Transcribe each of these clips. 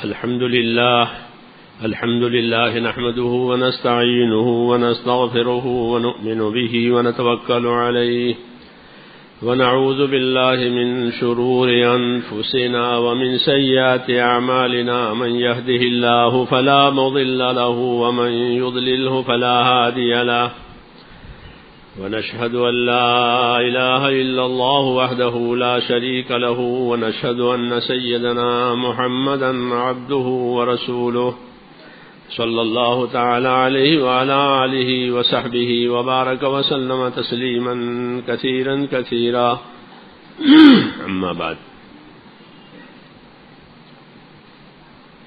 الحمد لله نحمده ونستعينه ونستغفره ونؤمن به ونتوكل عليه ونعوذ بالله من شرور أنفسنا ومن سيئات أعمالنا من يهده الله فلا مضل له ومن يضلله فلا هادي له ونشهد أن لا إله إلا الله وحده لا شريك له ونشهد أن سيدنا محمدا عبده ورسوله صلى الله تعالى عليه وعلى آله وصحبه وبارك وسلم تسليما كثيرا كثيرا أما بعد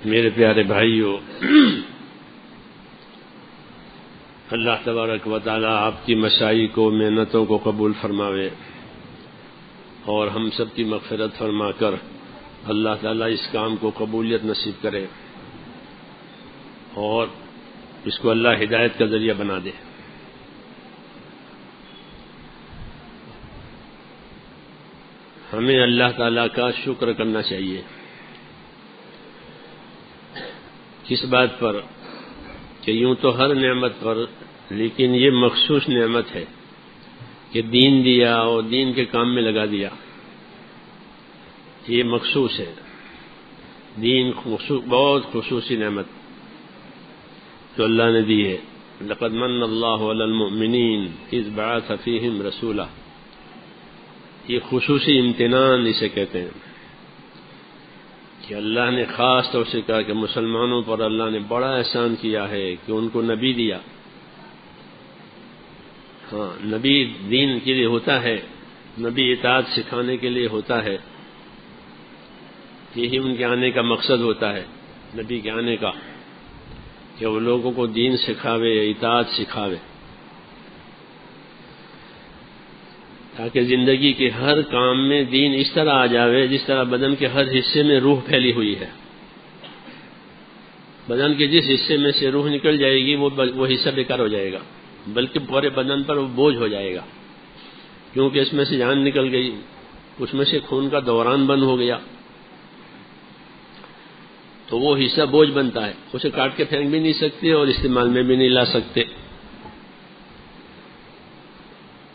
میرے پیارے بھائیو، اللہ تبارک و تعالی آپ کی مشائی کو، محنتوں کو قبول فرماوے اور ہم سب کی مغفرت فرما کر اللہ تعالی اس کام کو قبولیت نصیب کرے اور اس کو اللہ ہدایت کا ذریعہ بنا دے۔ ہمیں اللہ تعالی کا شکر کرنا چاہیے۔ کس بات پر؟ کہ یوں تو ہر نعمت پر، لیکن یہ مخصوص نعمت ہے کہ دین دیا اور دین کے کام میں لگا دیا، یہ مخصوص ہے۔ دین بہت خصوصی نعمت جو اللہ نے دی ہے۔ لقد من اللہ علی المؤمنین اذ بعث فیہم رسولا، یہ خصوصی امتنان اسے کہتے ہیں کہ اللہ نے خاص طور سے کہا کہ مسلمانوں پر اللہ نے بڑا احسان کیا ہے کہ ان کو نبی دیا۔ ہاں، نبی دین کے لیے ہوتا ہے، نبی اطاعت سکھانے کے لیے ہوتا ہے، یہی ان کے آنے کا مقصد ہوتا ہے نبی کے آنے کا، کہ وہ لوگوں کو دین سکھاوے، اطاعت سکھاوے، تاکہ زندگی کے ہر کام میں دین اس طرح آ جاوے جس طرح بدن کے ہر حصے میں روح پھیلی ہوئی ہے۔ بدن کے جس حصے میں سے روح نکل جائے گی وہ حصہ بیکار ہو جائے گا، بلکہ پورے بدن پر وہ بوجھ ہو جائے گا، کیونکہ اس میں سے جان نکل گئی، اس میں سے خون کا دوران بند ہو گیا، تو وہ حصہ بوجھ بنتا ہے، اسے کاٹ کے پھینک بھی نہیں سکتے اور استعمال میں بھی نہیں لا سکتے۔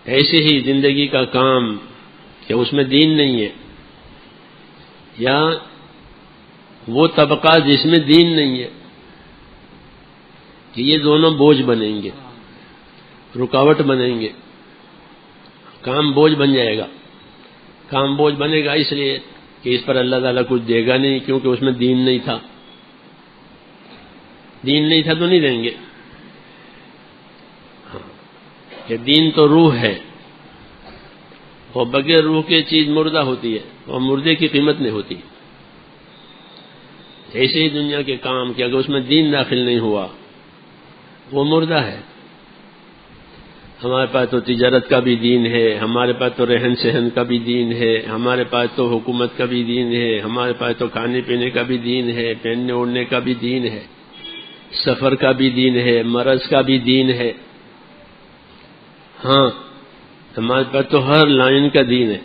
ایسے ہی زندگی کا کام کہ اس میں دین نہیں ہے، یا وہ طبقہ جس میں دین نہیں ہے، کہ یہ دونوں بوجھ بنیں گے، رکاوٹ بنیں گے، کام بوجھ بن جائے گا۔ کام بوجھ بنے گا اس لیے کہ اس پر اللہ تعالیٰ کچھ دے گا نہیں، کیونکہ اس میں دین نہیں تھا۔ دین نہیں تھا تو نہیں دیں گے۔ کہ دین تو روح ہے، اور بغیر روح کی چیز مردہ ہوتی ہے، اور مردے کی قیمت نہیں ہوتی۔ ایسے ہی دنیا کے کام کہ اگر اس میں دین داخل نہیں ہوا وہ مردہ ہے۔ ہمارے پاس تو تجارت کا بھی دین ہے، ہمارے پاس تو رہن سہن کا بھی دین ہے، ہمارے پاس تو حکومت کا بھی دین ہے، ہمارے پاس تو کھانے پینے کا بھی دین ہے، پہننے اوڑھنے کا بھی دین ہے، سفر کا بھی دین ہے، مرض کا بھی دین ہے۔ ہاں، ہمارے پاس تو ہر لائن کا دین ہے،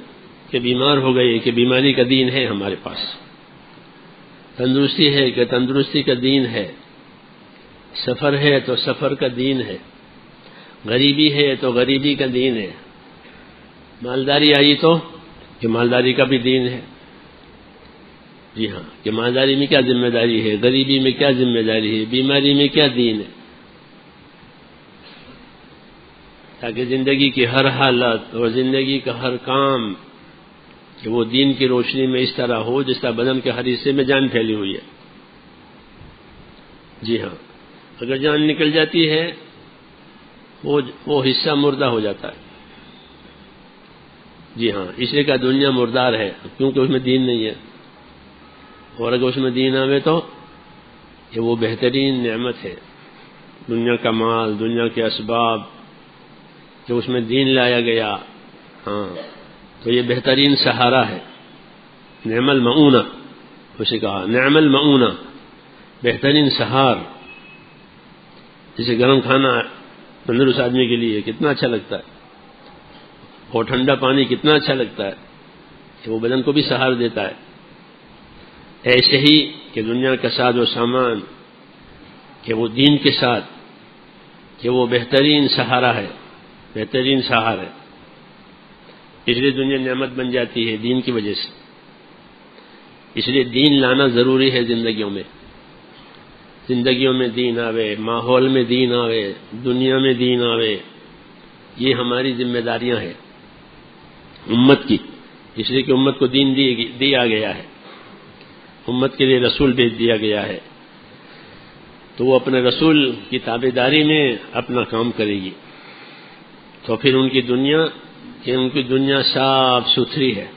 کہ بیمار ہو گئے کہ بیماری کا دین ہے ہمارے پاس، تندرستی ہے کہ تندرستی کا دین ہے، سفر ہے تو سفر کا دین ہے، غریبی ہے تو غریبی کا دین ہے، مالداری آئی تو کہ مالداری کا بھی دین ہے۔ جی ہاں، کہ مالداری میں کیا ذمہ داری ہے، غریبی میں کیا ذمہ داری ہے، بیماری میں کیا دین ہے، تاکہ زندگی کی ہر حالت اور زندگی کا ہر کام کہ وہ دین کی روشنی میں اس طرح ہو جس طرح بدن کے ہر حصے میں جان پھیلی ہوئی ہے۔ جی ہاں، اگر جان نکل جاتی ہے وہ حصہ مردہ ہو جاتا ہے۔ جی ہاں، اس لیے کہ دنیا مردار ہے، کیونکہ اس میں دین نہیں ہے، اور اگر اس میں دین آوے تو یہ وہ بہترین نعمت ہے۔ دنیا کا مال، دنیا کے اسباب، جو اس میں دین لایا گیا، ہاں، تو یہ بہترین سہارا ہے۔ نعم المعونہ، اسے کہا نعم المعونہ، بہترین سہار۔ جیسے گرم کھانا تندرست آدمی کے لیے کتنا اچھا لگتا ہے، اور ٹھنڈا پانی کتنا اچھا لگتا ہے کہ وہ بدن کو بھی سہار دیتا ہے، ایسے ہی کہ دنیا کا ساز و سامان کہ وہ دین کے ساتھ کہ وہ بہترین سہارا ہے، بہترین سہارا ہے، اس لیے دنیا نعمت بن جاتی ہے دین کی وجہ سے۔ اس لیے دین لانا ضروری ہے زندگیوں میں دین آوے، ماحول میں دین آوے، دنیا میں دین آوے، یہ ہماری ذمہ داریاں ہیں امت کی، اس لیے کہ امت کو دین دیا گیا ہے، امت کے لیے رسول بھیج دیا گیا ہے، تو وہ اپنے رسول کی تابعداری میں اپنا کام کرے گی، تو پھر ان کی دنیا صاف ستھری ہے،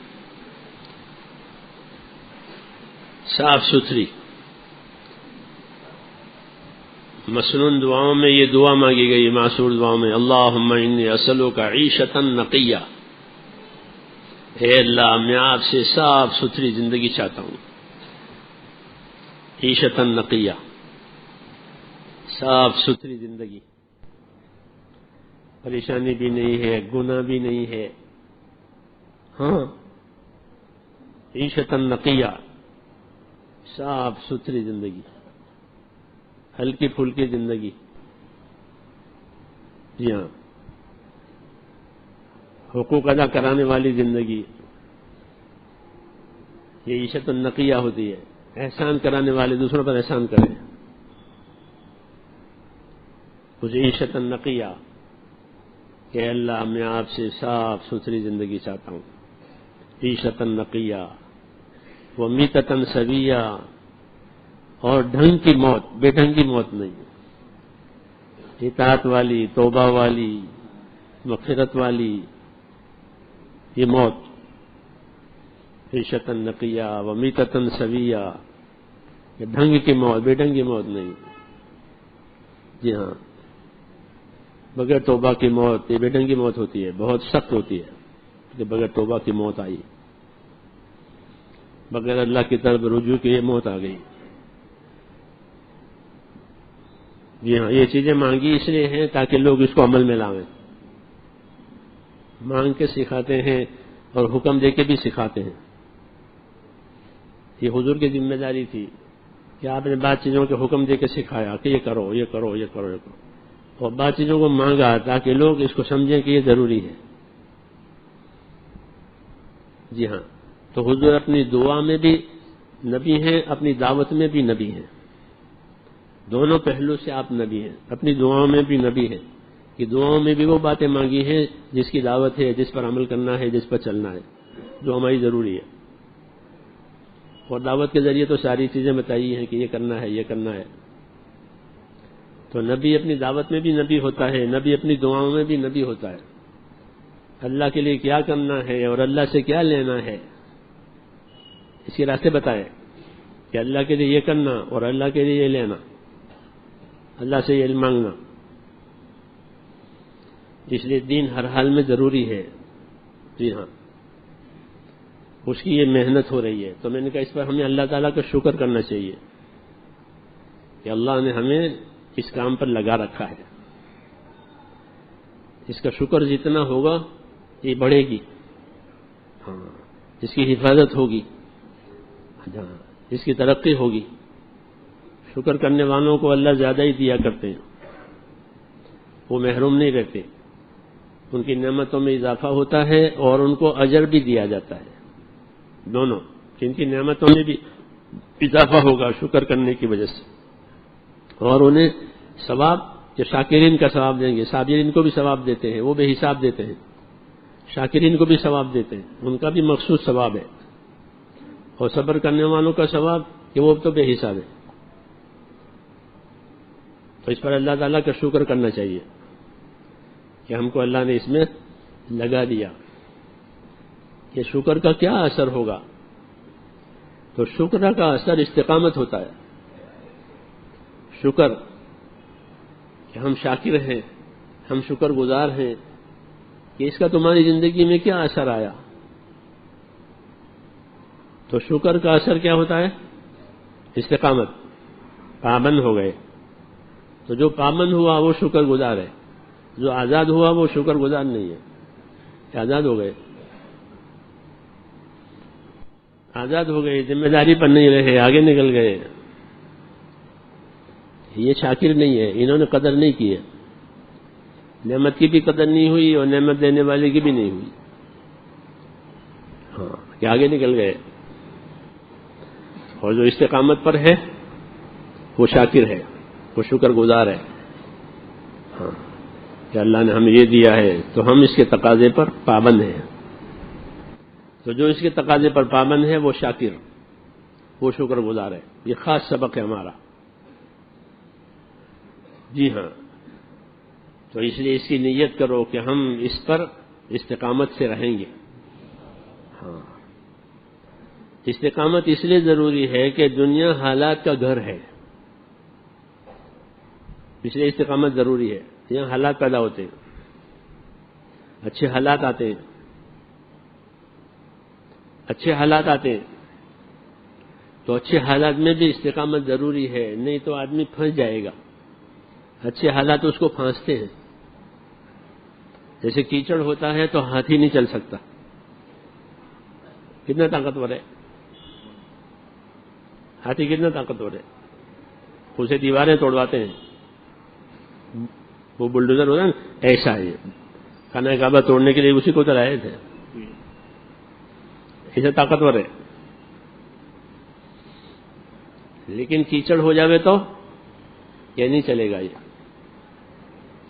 صاف ستھری۔ مسنون دعاؤں میں یہ دعا مانگی گئی، معصور دعاؤں میں، اللہم انی اسألک عیشۃ نقیہ، اے اللہ میں آپ سے صاف ستھری زندگی چاہتا ہوں، عیشۃ نقیہ، صاف ستھری زندگی، پریشانی بھی نہیں ہے، گناہ بھی نہیں ہے، ہاں، عیشۃ نقیہ، صاف ستھری زندگی، ہلکی پھلکی زندگی، جی ہاں، حقوق ادا کرانے والی زندگی، یہ عیشت النقیہ ہوتی ہے، احسان کرانے والے دوسروں پر احسان کریں، کچھ عیشت النقیہ کہ اللہ میں آپ سے صاف ستھری زندگی چاہتا ہوں، عیشت النقیہ، ومیتۃ سویہ، اور ڈھنگ کی موت، بے ڈھنگی موت نہیں، اطاعت والی، توبہ والی، مغفرت والی، یہ موت، عیشۃ نقیہ ومیتۃ سویہ، یہ ڈھنگ کی موت، بے ڈھنگی موت نہیں، جی ہاں، بغیر توبہ کی موت یہ بے ڈھنگی موت ہوتی ہے، بہت سخت ہوتی ہے کہ بغیر توبہ کی موت آئی، بغیر اللہ کی طرف رجوع کی یہ موت آ گئی۔ جی ہاں، یہ چیزیں مانگی اس لیے ہیں تاکہ لوگ اس کو عمل میں لائیں، مانگ کے سکھاتے ہیں اور حکم دے کے بھی سکھاتے ہیں، یہ حضور کی ذمہ داری تھی کہ آپ نے بعض چیزوں کے حکم دے کے سکھایا کہ یہ کرو، یہ کرو، یہ کرو، یہ کرو، اور بعض چیزوں کو مانگا تاکہ لوگ اس کو سمجھیں کہ یہ ضروری ہے۔ جی ہاں، تو حضور اپنی دعا میں بھی نبی ہیں، اپنی دعوت میں بھی نبی ہیں، دونوں پہلو سے آپ نبی ہیں، اپنی دعاؤں میں بھی نبی ہیں کہ دعاؤں میں بھی وہ باتیں مانگی ہیں جس کی دعوت ہے، جس پر عمل کرنا ہے، جس پر چلنا ہے، جو ہماری ضروری ہے، اور دعوت کے ذریعے تو ساری چیزیں بتائی ہیں کہ یہ کرنا ہے، یہ کرنا ہے۔ تو نبی اپنی دعوت میں بھی نبی ہوتا ہے، نبی اپنی دعاؤں میں بھی نبی ہوتا ہے، اللہ کے لیے کیا کرنا ہے اور اللہ سے کیا لینا ہے اس کے راستے بتائے کہ اللہ کے لیے یہ کرنا اور اللہ کے لیے یہ لینا، اللہ سے یہ علم مانگنا، اس لیے دین ہر حال میں ضروری ہے۔ جی ہاں، اس کی یہ محنت ہو رہی ہے، تو میں نے کہا اس پر ہمیں اللہ تعالیٰ کا شکر کرنا چاہیے کہ اللہ نے ہمیں اس کام پر لگا رکھا ہے، اس کا شکر جتنا ہوگا یہ بڑھے گی، ہاں، اس کی حفاظت ہوگی، ہاں، اس کی ترقی ہوگی۔ شکر کرنے والوں کو اللہ زیادہ ہی دیا کرتے ہیں، وہ محروم نہیں رہتے، ان کی نعمتوں میں اضافہ ہوتا ہے اور ان کو اجر بھی دیا جاتا ہے، دونوں، ان کی نعمتوں میں بھی اضافہ ہوگا شکر کرنے کی وجہ سے، اور انہیں ثواب کہ شاکرین کا ثواب دیں گے، صابرین کو بھی ثواب دیتے ہیں، وہ بے حساب دیتے ہیں، شاکرین کو بھی ثواب دیتے ہیں، ان کا بھی مخصوص ثواب ہے، اور صبر کرنے والوں کا ثواب کہ وہ تو بے حساب ہے۔ تو اس پر اللہ تعالیٰ کا شکر کرنا چاہیے کہ ہم کو اللہ نے اس میں لگا دیا۔ کہ شکر کا کیا اثر ہوگا؟ تو شکر کا اثر استقامت ہوتا ہے، شکر کہ ہم شاکر ہیں، ہم شکر گزار ہیں، کہ اس کا تمہاری زندگی میں کیا اثر آیا؟ تو شکر کا اثر کیا ہوتا ہے؟ استقامت، پابند ہو گئے، تو جو پابند ہوا وہ شکر گزار ہے، جو آزاد ہوا وہ شکر گزار نہیں ہے، آزاد ہو گئے۔ آزاد ہو گئے، ذمہ داری پر نہیں رہے، آگے نکل گئے. یہ شاکر نہیں ہے، انہوں نے قدر نہیں کی ہے. نعمت کی بھی قدر نہیں ہوئی اور نعمت دینے والے کی بھی نہیں ہوئی. ہاں کہ آگے نکل گئے. اور جو استقامت پر ہے وہ شاکر ہے، وہ شکر گزار ہے. ہاں کہ اللہ نے ہمیں یہ دیا ہے تو ہم اس کے تقاضے پر پابند ہیں. تو جو اس کے تقاضے پر پابند ہے وہ شاکر، وہ شکر گزار ہے. یہ خاص سبق ہے ہمارا. جی ہاں، تو اس لیے اس کی نیت کرو کہ ہم اس پر استقامت سے رہیں گے. ہاں استقامت اس لیے ضروری ہے کہ دنیا حالات کا گھر ہے، اس لیے استقامت ضروری ہے. یہاں حالات پیدا ہوتے ہیں، اچھے حالات آتے ہیں، اچھے حالات آتے ہیں، تو اچھے حالات میں بھی استقامت ضروری ہے، نہیں تو آدمی پھنس جائے گا. اچھے حالات اس کو پھانستے ہیں. جیسے کیچڑ ہوتا ہے تو ہاتھی نہیں چل سکتا، کتنا طاقتور ہے ہاتھی، کتنا طاقتور ہے. اسے دیواریں توڑواتے ہیں، وہ بلڈوزر ہوتا ہے نا، ایسا ہے. خانہ کعبہ توڑنے کے لیے اسی کو تو لائے تھے. ایسا طاقتور ہے. لیکن کیچڑ ہو جاوے تو یہ نہیں چلے گا. یہ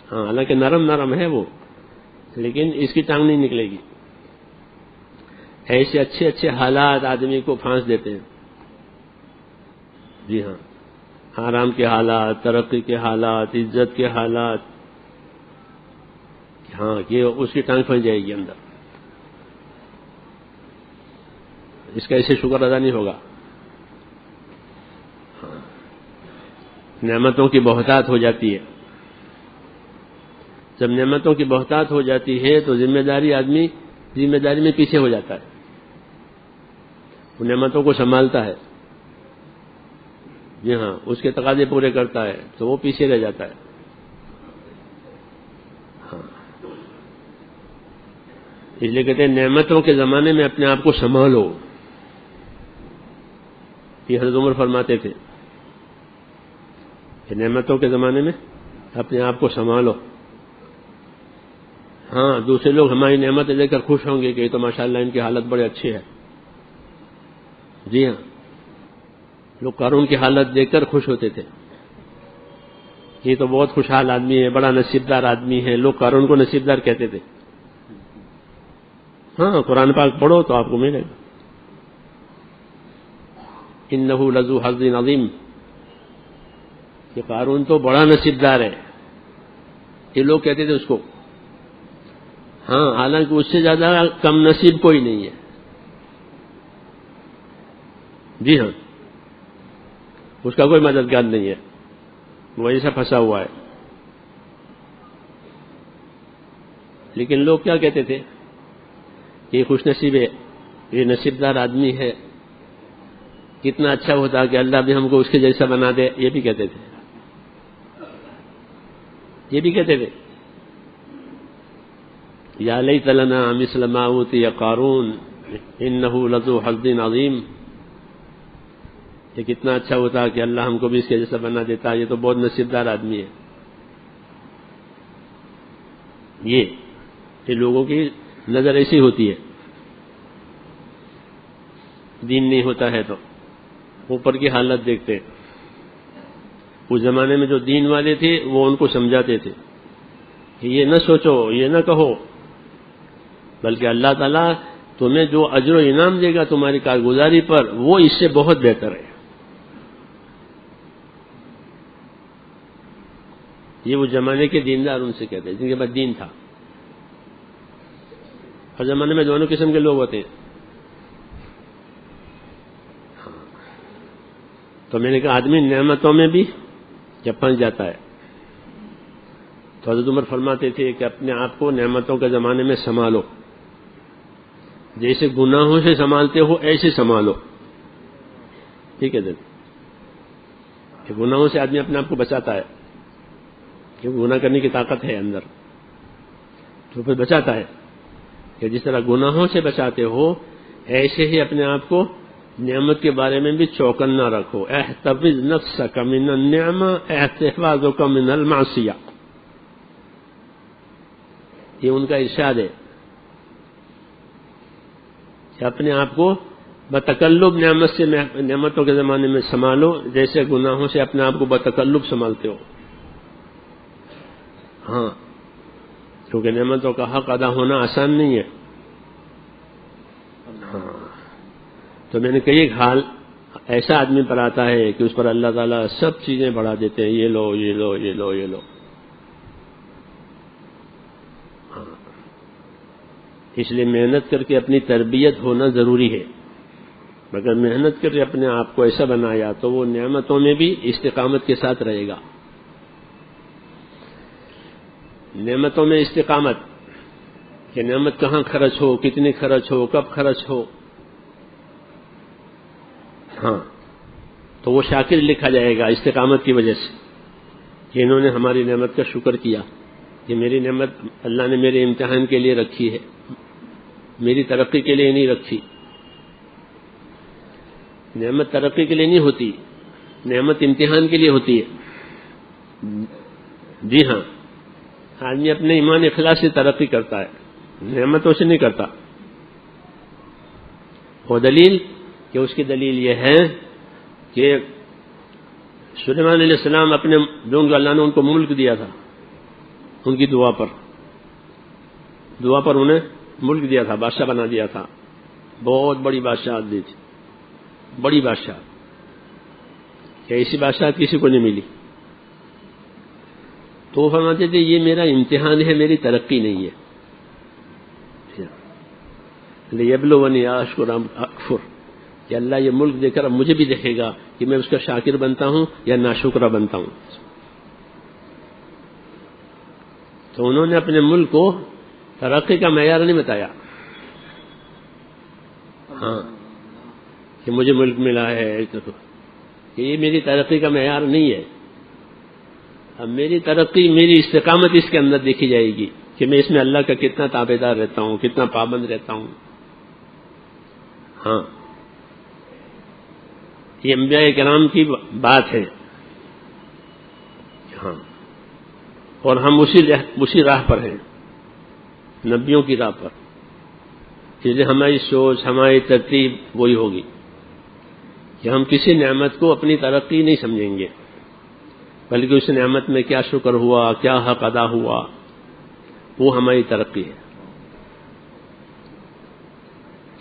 ہاں حالانکہ نرم ہے وہ، لیکن اس کی ٹانگ نہیں نکلے گی. ایسے اچھے اچھے حالات آدمی کو پھانس دیتے ہیں. جی ہاں، آرام کے حالات، ترقی کے حالات، عزت کے حالات. ہاں یہ اس کی ٹانگ پھنس جائے گی اندر. اس کا ایسے شکر ادا نہیں ہوگا. ہاں نعمتوں کی بہتات ہو جاتی ہے. جب نعمتوں کی بہتات ہو جاتی ہے تو ذمہ داری میں پیچھے ہو جاتا ہے. وہ نعمتوں کو سنبھالتا ہے، جی ہاں اس کے تقاضے پورے کرتا ہے تو وہ پیچھے رہ جاتا ہے. ہاں اس لیے کہتے ہیں نعمتوں کے زمانے میں اپنے آپ کو سنبھالو. یہ حضرت عمر فرماتے تھے کہ نعمتوں کے زمانے میں اپنے آپ کو سنبھالو. ہاں دوسرے لوگ ہماری نعمتیں لے کر خوش ہوں گے کہ یہ تو ماشاءاللہ ان کی حالت بڑے اچھی ہے. جی ہاں لوگ قارون کی حالت دیکھ کر خوش ہوتے تھے، یہ تو بہت خوشحال آدمی ہے، بڑا نصیبدار آدمی ہے. لوگ قارون کو نصیبدار کہتے تھے. ہاں قرآن پاک پڑھو تو آپ کو ملے گا. انہ لذو حظ عظیم، کہ قارون تو بڑا نصیبدار ہے، یہ لوگ کہتے تھے اس کو. ہاں حالانکہ اس سے زیادہ کم نصیب کوئی نہیں ہے. جی ہاں اس کا کوئی مددگار نہیں ہے، وہ ایسا پھنسا ہوا ہے. لیکن لوگ کیا کہتے تھے، یہ خوش نصیب ہے، یہ نصیبدار آدمی ہے، کتنا اچھا ہوتا کہ اللہ بھی ہم کو اس کے جیسا بنا دے. یہ بھی کہتے تھے، یہ بھی کہتے تھے یا لیت لنا مثل ما اوتی قارون انہ لذو حظ عظیم. یہ کتنا اچھا ہوتا کہ اللہ ہم کو بھی اس کے جیسا بنا دیتا، یہ تو بہت نصیبدار آدمی ہے. یہ لوگوں کی نظر ایسی ہوتی ہے. دین نہیں ہوتا ہے تو اوپر کی حالت دیکھتے. اس زمانے میں جو دین والے تھے وہ ان کو سمجھاتے تھے کہ یہ نہ سوچو، یہ نہ کہو، بلکہ اللہ تعالیٰ تمہیں جو اجر و انعام دے گا تمہاری کارگزاری پر وہ اس سے بہت بہتر ہے. یہ وہ زمانے کے دیندار ان سے کہتے ہیں جن کے پاس دین تھا. ہر زمانے میں دونوں قسم کے لوگ ہوتے ہیں. تو میں نے کہا آدمی نعمتوں میں بھی جب پھنس جاتا ہے تو حضرت عمر فرماتے تھے کہ اپنے آپ کو نعمتوں کے زمانے میں سنبھالو، جیسے گناہوں سے سنبھالتے ہو ایسے سنبھالو. ٹھیک ہے کہ گناہوں سے آدمی اپنے آپ کو بچاتا ہے، کیونکہ گناہ کرنے کی طاقت ہے اندر، تو پھر بچاتا ہے. کہ جس طرح گناہوں سے بچاتے ہو ایسے ہی اپنے آپ کو نعمت کے بارے میں بھی چوکنا رکھو. احتفظ نفسک من النعمہ احتفاظک من المعصیہ، یہ ان کا ارشاد ہے کہ اپنے آپ کو بتکلب نعمت سے، نعمتوں کے زمانے میں سنبھالو جیسے گناہوں سے اپنے آپ کو بتکلب سنبھالتے ہو. ہاں، کیونکہ نعمتوں کا حق ادا ہونا آسان نہیں ہے. ہاں، تو میں نے کئی ایک حال ایسا آدمی پر آتا ہے کہ اس پر اللہ تعالیٰ سب چیزیں بڑھا دیتے ہیں، یہ لو یہ لو یہ لو یہ لو. ہاں، اس لیے محنت کر کے اپنی تربیت ہونا ضروری ہے. مگر محنت کر کے اپنے آپ کو ایسا بنایا تو وہ نعمتوں میں بھی استقامت کے ساتھ رہے گا. نعمتوں میں استقامت، کہ نعمت کہاں خرچ ہو، کتنی خرچ ہو، کب خرچ ہو. ہاں، تو وہ شاکر لکھا جائے گا استقامت کی وجہ سے کہ انہوں نے ہماری نعمت کا شکر کیا. کہ میری نعمت اللہ نے میرے امتحان کے لیے رکھی ہے، میری ترقی کے لیے نہیں رکھی. نعمت ترقی کے لیے نہیں ہوتی، نعمت امتحان کے لیے ہوتی ہے. جی ہاں، آدمی اپنے ایمان اخلاص سے ترقی کرتا ہے، نعمتوں سے نہیں کرتا. وہ دلیل کہ اس کی دلیل یہ ہے کہ سلیمان علیہ السلام اپنے جو اللہ نے ان کو ملک دیا تھا، ان کی دعا پر انہیں ملک دیا تھا، بادشاہ بنا دیا تھا. بہت بڑی بادشاہت دی تھی، بڑی بادشاہ، کہ ایسی بادشاہت کسی کو نہیں ملی. تو وہ فرماتے تھے یہ میرا امتحان ہے، میری ترقی نہیں ہے. لیبلونی اشکر ام اکفر، کہ اللہ یہ ملک دے کر اب مجھے بھی دیکھے گا کہ میں اس کا شاکر بنتا ہوں یا ناشکرہ بنتا ہوں. تو انہوں نے اپنے ملک کو ترقی کا معیار نہیں بتایا. ہاں، کہ مجھے ملک ملا ہے کہ یہ میری ترقی کا معیار نہیں ہے. اب میری ترقی، میری استقامت اس کے اندر دیکھی جائے گی کہ میں اس میں اللہ کا کتنا تابعدار رہتا ہوں، کتنا پابند رہتا ہوں. ہاں، یہ انبیاء کرام کی بات ہے. ہاں، اور ہم اسی راہ پر ہیں، نبیوں کی راہ پر. اس لیے ہماری سوچ، ہماری ترتیب وہی ہوگی کہ ہم کسی نعمت کو اپنی ترقی نہیں سمجھیں گے، بلکہ اس نعمت میں کیا شکر ہوا، کیا حق ادا ہوا، وہ ہماری ترقی ہے.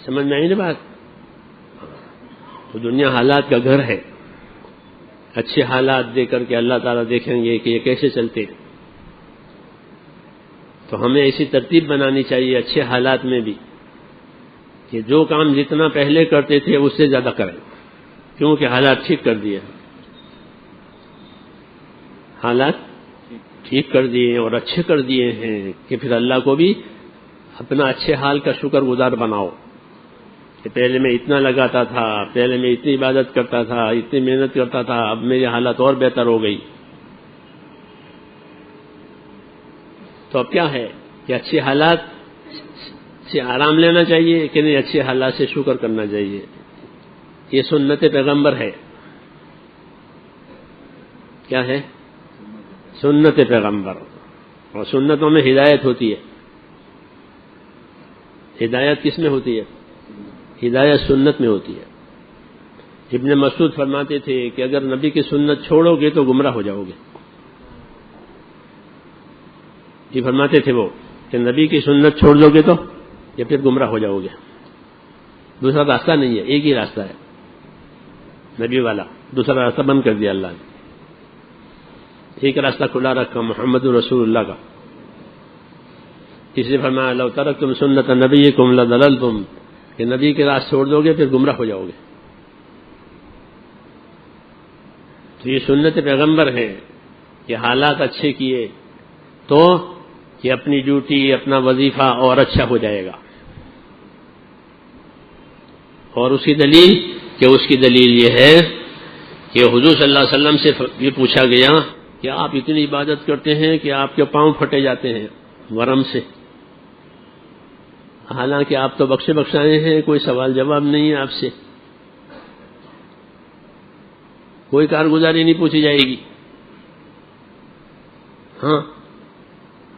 سمجھ میں آئی نا بات؟ تو دنیا حالات کا گھر ہے. اچھے حالات دے کر کے اللہ تعالیٰ دیکھیں گے کہ یہ کیسے چلتے ہیں. تو ہمیں ایسی ترتیب بنانی چاہیے اچھے حالات میں بھی کہ جو کام جتنا پہلے کرتے تھے اس سے زیادہ کریں، کیونکہ حالات ٹھیک کر دیے، حالات ٹھیک کر دیے اور اچھے کر دیے ہیں کہ پھر اللہ کو بھی اپنا اچھے حال کا شکر گزار بناؤ کہ پہلے میں اتنا لگاتا تھا، پہلے میں اتنی عبادت کرتا تھا، اتنی محنت کرتا تھا، اب میری حالت اور بہتر ہو گئی. تو اب کیا ہے کہ اچھے حالات سے آرام لینا چاہیے کہ نہیں، اچھے حالات سے شکر کرنا چاہیے. یہ سنت پیغمبر ہے. کیا ہے؟ سنت پیغمبر. اور سنتوں میں ہدایت ہوتی ہے. ہدایت کس میں ہوتی ہے؟ ہدایت سنت میں ہوتی ہے. ابن مسعود فرماتے تھے کہ اگر نبی کی سنت چھوڑو گے تو گمراہ ہو جاؤ گے. یہ فرماتے تھے وہ کہ نبی کی سنت چھوڑ دو گے تو یا پھر گمراہ ہو جاؤ گے. دوسرا راستہ نہیں ہے، ایک ہی راستہ ہے نبی والا، دوسرا راستہ بند کر دیا اللہ نے. ایک راستہ کھلا رکھا محمد رسول اللہ کا. اس لیے فرمایا لو ترکتم سنت نبیکم لضللتم، کہ نبی کے راہ چھوڑ دو گے پھر گمراہ ہو جاؤ گے. تو یہ سنت پیغمبر ہے کہ حالات اچھے کیے تو کہ اپنی ڈیوٹی، اپنا وظیفہ اور اچھا ہو جائے گا. اور اس کی دلیل یہ ہے کہ حضور صلی اللہ علیہ وسلم سے یہ پوچھا گیا کہ آپ اتنی عبادت کرتے ہیں کہ آپ کے پاؤں پھٹے جاتے ہیں ورم سے، حالانکہ آپ تو بخشے بخشائے ہیں، کوئی سوال جواب نہیں ہے آپ سے. کوئی کارگزاری نہیں پوچھی جائے گی. ہاں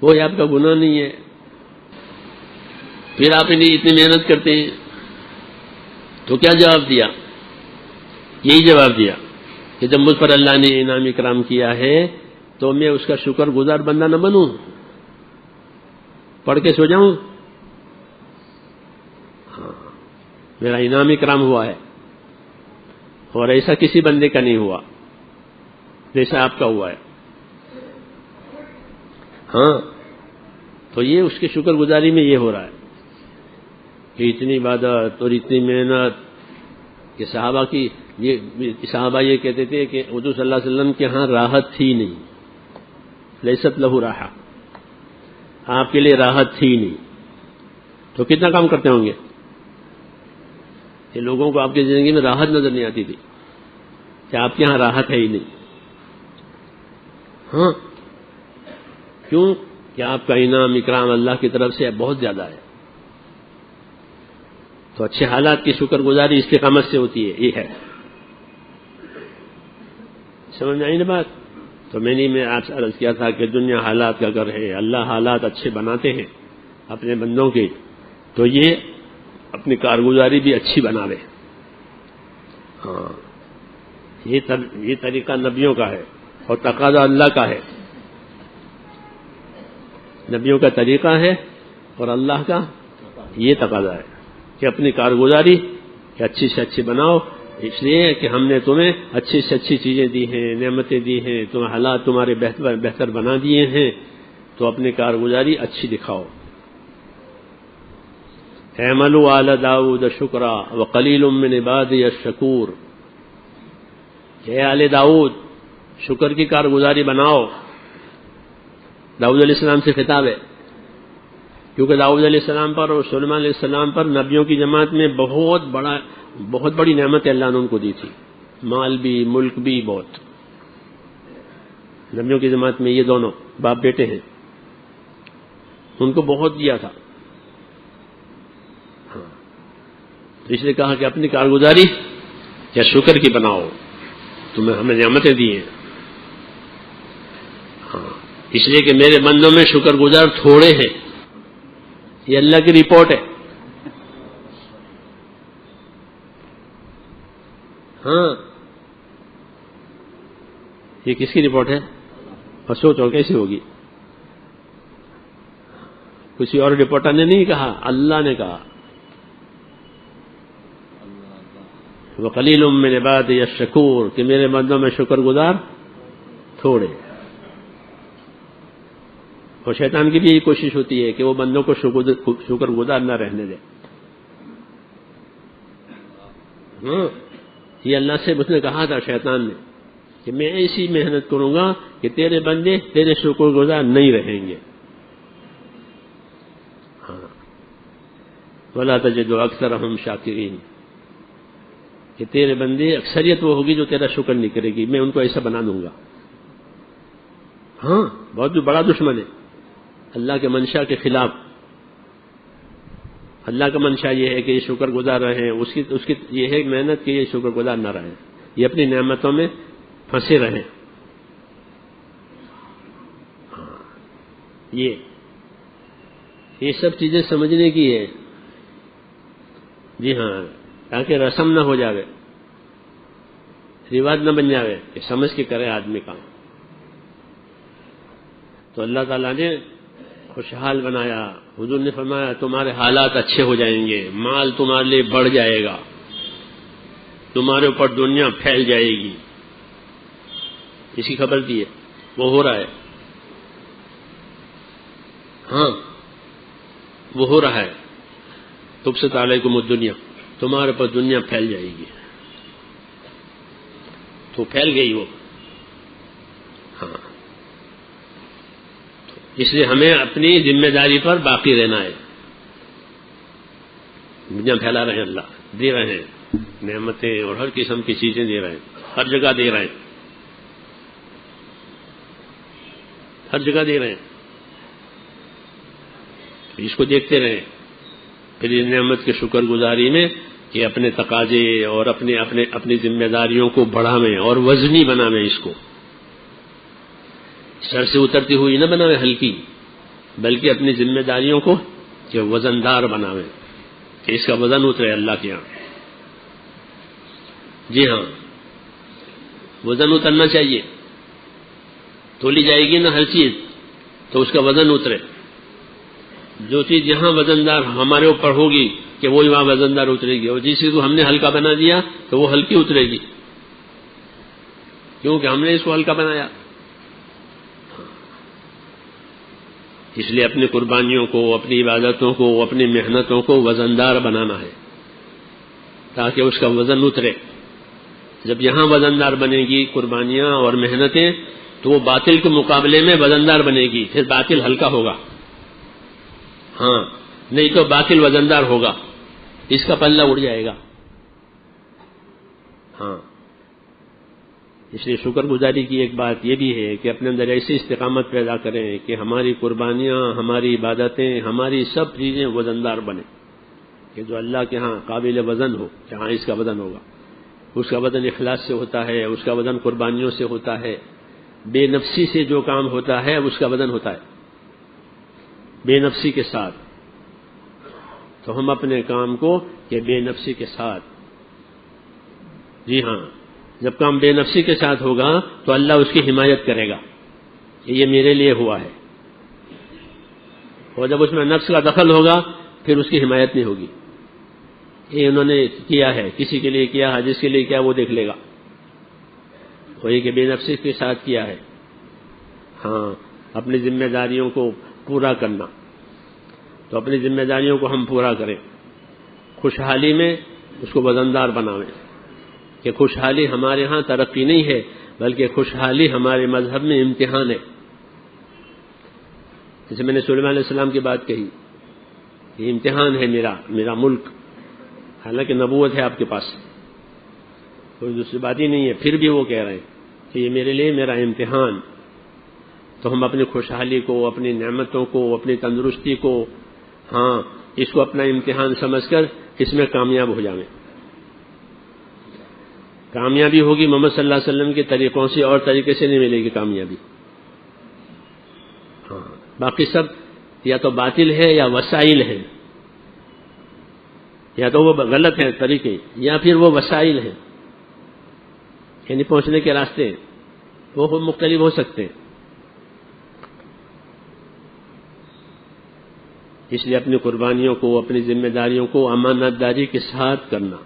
کوئی آپ کا گناہ نہیں ہے. پھر آپ اتنی محنت کرتے ہیں تو کیا جواب دیا؟ یہی جواب دیا کہ جب مجھ پر اللہ نے انعام اکرام کیا ہے تو میں اس کا شکر گزار بندہ نہ بنوں، پڑھ کے سو جاؤں؟ ہاں میرا انعام اکرام ہوا ہے، اور ایسا کسی بندے کا نہیں ہوا جیسا آپ کا ہوا ہے. ہاں تو یہ اس کے شکر گزاری میں یہ ہو رہا ہے کہ اتنی عبادت اور اتنی محنت کہ صحابہ یہ کہتے تھے کہ حضور صلی اللہ علیہ وسلم کے ہاں راحت تھی نہیں، لیست لہو راحہ، آپ کے لیے راحت تھی نہیں. تو کتنا کام کرتے ہوں گے؟ یہ لوگوں کو آپ کی زندگی میں راحت نظر نہیں آتی تھی کہ آپ کے ہاں راحت ہے ہی نہیں. ہاں کیوں کہ آپ کا انعام اکرام اللہ کی طرف سے بہت زیادہ ہے. تو اچھے حالات کی شکر گزاری استقامت سے ہوتی ہے. یہ ہے، سمجھ میں آئی نا بات؟ تو میں نے آپ سے عرض کیا تھا کہ دنیا حالات کا گھر ہے، اللہ حالات اچھے بناتے ہیں اپنے بندوں کے، تو یہ اپنی کارگزاری بھی اچھی بناوے. ہاں یہ طریقہ نبیوں کا ہے اور تقاضا اللہ کا ہے. نبیوں کا طریقہ ہے اور اللہ کا یہ تقاضا ہے کہ اپنی کارگزاری کہ اچھی سے اچھی بناؤ، اس لیے کہ ہم نے تمہیں اچھی سے اچھی چیزیں دی ہیں، نعمتیں دی ہیں، تمہیں حالات تمہارے بہتر بنا دیے ہیں، تو اپنی کارگزاری اچھی دکھاؤ. اعملوا آل داؤد شکرا وقلیل من عبادی الشکور. اے آل داؤد شکر کی کارگزاری بناؤ. داؤد علیہ السلام سے خطاب ہے، کیونکہ داؤد علیہ السلام پر اور سلیمان علیہ السلام پر نبیوں کی جماعت میں بہت بڑی نعمت اللہ نے ان کو دی تھی، مال بھی ملک بھی بہت. نبیوں کی جماعت میں یہ دونوں باپ بیٹے ہیں، ان کو بہت دیا تھا. ہاں تو اس نے کہا کہ اپنی کارگزاری یا شکر کی بناؤ، تمہیں ہمیں نعمتیں دی ہیں. ہاں اس لیے کہ میرے بندوں میں شکر گزار تھوڑے ہیں، یہ اللہ کی رپورٹ ہے. ہاں یہ کس کی رپورٹ ہے؟ اور سوچو کیسی ہوگی؟ کسی اور رپورٹر نے نہیں کہا، اللہ نے کہا. وقلیل من عبادی الشکور، کہ میرے بندوں میں شکر گزار تھوڑے. اور شیطان کی بھی یہی کوشش ہوتی ہے کہ وہ بندوں کو شکر گزار نہ رہنے دے. ہاں یہ اللہ سے اس نے کہا تھا شیطان نے کہ میں ایسی محنت کروں گا کہ تیرے بندے تیرے شکر گزار نہیں رہیں گے. ہاں وَلَا تَجِدُ أَكْثَرَهُمْ شَاكِرِينَ، کہ تیرے بندے اکثریت وہ ہوگی جو تیرا شکر نہیں کرے گی، میں ان کو ایسا بنا دوں گا. ہاں بہت بڑا دشمن ہے اللہ کے منشا کے خلاف. اللہ کا منشا یہ ہے کہ یہ شکر گزار رہیں، اس کی یہ ہے محنت کہ یہ شکر گزار نہ رہیں، یہ اپنی نعمتوں میں پھنسے رہیں. یہ سب چیزیں سمجھنے کی ہے. جی ہاں، تاکہ رسم نہ ہو جاوے، رواج نہ بن جاوے کہ سمجھ کے کرے آدمی کام. تو اللہ تعالیٰ نے خوشحال بنایا. حضور نے فرمایا تمہارے حالات اچھے ہو جائیں گے، مال تمہارے لیے بڑھ جائے گا، تمہارے اوپر دنیا پھیل جائے گی. اس کی خبر دی ہے، وہ ہو رہا ہے. ہاں وہ ہو رہا ہے. تبسط علیکم الدنیا، تمہارے اوپر دنیا پھیل جائے گی. تو پھیل گئی وہ. ہاں اس لیے ہمیں اپنی ذمہ داری پر باقی رہنا ہے. دنیا پھیلا رہے ہیں، اللہ دے رہے ہیں نعمتیں اور ہر قسم کی چیزیں دے رہے ہیں، ہر جگہ دے رہے ہیں، ہر جگہ دے رہے ہیں. اس کو دیکھتے رہیں، پھر اس نعمت کے شکر گزاری میں کہ اپنے تقاضے اور اپنی ذمہ داریوں کو بڑھاویں اور وزنی بناویں، اس کو سر سے اترتی ہوئی نہ بناویں ہلکی، بلکہ اپنی ذمہ داریوں کو کہ وزندار بناویں، کہ اس کا وزن اترے اللہ کے یہاں۔ جی ہاں، وزن اترنا چاہیے، تولی جائے گی نا ہر چیز تو اس کا وزن اترے۔ جو چیز یہاں وزندار ہمارے اوپر ہوگی کہ وہ وہاں وزندار اترے گی، اور جس چیز کو ہم نے ہلکا بنا دیا تو وہ ہلکی اترے گی، کیونکہ ہم نے اس کو ہلکا بنایا۔ اس لیے اپنی قربانیوں کو، اپنی عبادتوں کو، اپنی محنتوں کو وزندار بنانا ہے تاکہ اس کا وزن اترے۔ جب یہاں وزندار بنے گی قربانیاں اور محنتیں تو وہ باطل کے مقابلے میں وزندار بنے گی، پھر باطل ہلکا ہوگا۔ ہاں، نہیں تو باطل وزندار ہوگا، اس کا پلہ اڑ جائے گا۔ ہاں، اس لیے شکر گزاری کی ایک بات یہ بھی ہے کہ اپنے اندر ایسی استقامت پیدا کریں کہ ہماری قربانیاں، ہماری عبادتیں، ہماری سب چیزیں وزندار بنیں، کہ جو اللہ کے ہاں قابل وزن ہو، کہ ہاں اس کا وزن ہوگا۔ اس کا وزن اخلاص سے ہوتا ہے، اس کا وزن قربانیوں سے ہوتا ہے، بے نفسی سے جو کام ہوتا ہے اس کا وزن ہوتا ہے، بے نفسی کے ساتھ۔ تو ہم اپنے کام کو کہ بے نفسی کے ساتھ، جی ہاں، جب کام بے نفسی کے ساتھ ہوگا تو اللہ اس کی حمایت کرے گا کہ یہ میرے لیے ہوا ہے، اور جب اس میں نفس کا دخل ہوگا پھر اس کی حمایت نہیں ہوگی۔ یہ انہوں نے کیا ہے، کسی کے لیے کیا ہے، جس کے لیے کیا وہ دیکھ لے گا، وہی کہ بے نفسی کے ساتھ کیا ہے۔ ہاں، اپنی ذمہ داریوں کو پورا کرنا، تو اپنی ذمہ داریوں کو ہم پورا کریں، خوشحالی میں اس کو وزندار بناویں، کہ خوشحالی ہمارے ہاں ترقی نہیں ہے بلکہ خوشحالی ہمارے مذہب میں امتحان ہے۔ جیسے میں نے سلیمان علیہ السلام کی بات کہی، یہ امتحان ہے میرا ملک، حالانکہ نبوت ہے آپ کے پاس، کوئی دوسری بات ہی نہیں ہے، پھر بھی وہ کہہ رہے ہیں کہ یہ میرے لیے میرا امتحان۔ تو ہم اپنی خوشحالی کو، اپنی نعمتوں کو، اپنی تندرستی کو، ہاں، اس کو اپنا امتحان سمجھ کر اس میں کامیاب ہو جائیں۔ کامیابی ہوگی محمد صلی اللہ علیہ وسلم کے طریقوں سے، اور طریقے سے نہیں ملے گی کامیابی۔ ہاں، باقی سب یا تو باطل ہے یا وسائل ہے، یا تو وہ غلط ہیں طریقے، یا پھر وہ وسائل ہیں، یعنی پہنچنے کے راستے ہیں، وہ مختلف ہو سکتے ہیں۔ اس لیے اپنی قربانیوں کو، اپنی ذمہ داریوں کو امانت داری کے ساتھ کرنا،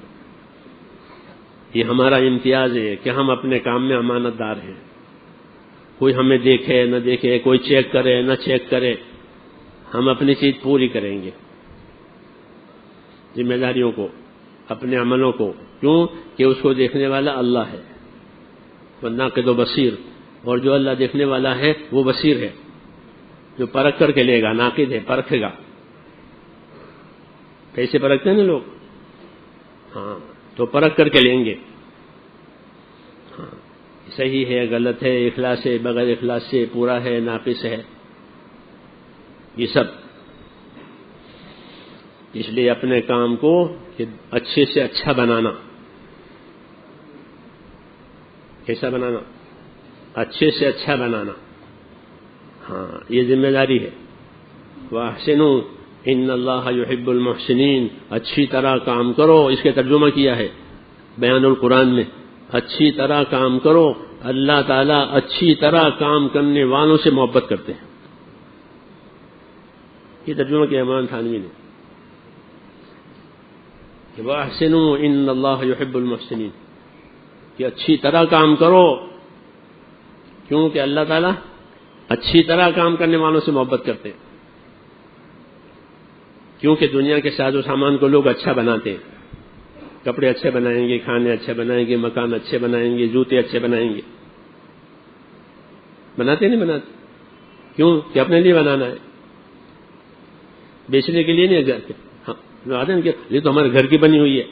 یہ ہمارا امتیاز ہے کہ ہم اپنے کام میں امانت دار ہیں۔ کوئی ہمیں دیکھے نہ دیکھے، کوئی چیک کرے نہ چیک کرے، ہم اپنی چیز پوری کریں گے، ذمہ داریوں کو، اپنے عملوں کو، کیوں کہ اس کو دیکھنے والا اللہ ہے، والناقد بصیر، اور جو اللہ دیکھنے والا ہے وہ بصیر ہے، جو پرکھ کر کے لے گا، ناقد ہے، پرکھے گا۔ کیسے پرکھتے ہیں نا لوگ، ہاں، تو پرکھ کر کے لیں گے، ہاں، صحیح ہے، غلط ہے، اخلاص سے، بغیر اخلاص سے، پورا ہے، ناقص ہے، یہ سب۔ اس لیے اپنے کام کو اچھے سے اچھا بنانا، کیسا بنانا؟ اچھے سے اچھا بنانا، ہاں، یہ ذمہ داری ہے۔ وَأَحْسِنُوا إِنَّ اللَّهَ يُحِبُّ الْمُحْسِنِينَ، اچھی طرح کام کرو، اس کے ترجمہ کیا ہے بیان القرآن میں، اچھی طرح کام کرو، اللہ تعالیٰ اچھی طرح کام کرنے والوں سے محبت کرتے ہیں، یہ ترجمہ کیا امام تھانوی نے، وَأَحْسِنُوا إِنَّ اللَّهَ يُحِبُّ الْمُحْسِنِينَ، کہ اچھی طرح کام کرو، کیونکہ اللہ تعالیٰ اچھی طرح کام کرنے والوں سے محبت کرتے ہیں۔ کیونکہ دنیا کے ساز و سامان کو لوگ اچھا بناتے ہیں، کپڑے اچھے بنائیں گے، کھانے اچھے بنائیں گے، مکان اچھے بنائیں گے، جوتے اچھے بنائیں گے، بناتے نہیں بناتے؟ کیوں کہ اپنے لیے بنانا ہے، بیچنے کے لیے نہیں۔ گھر کے آتے ہیں کہ یہ تو ہمارے گھر کی بنی ہوئی ہے،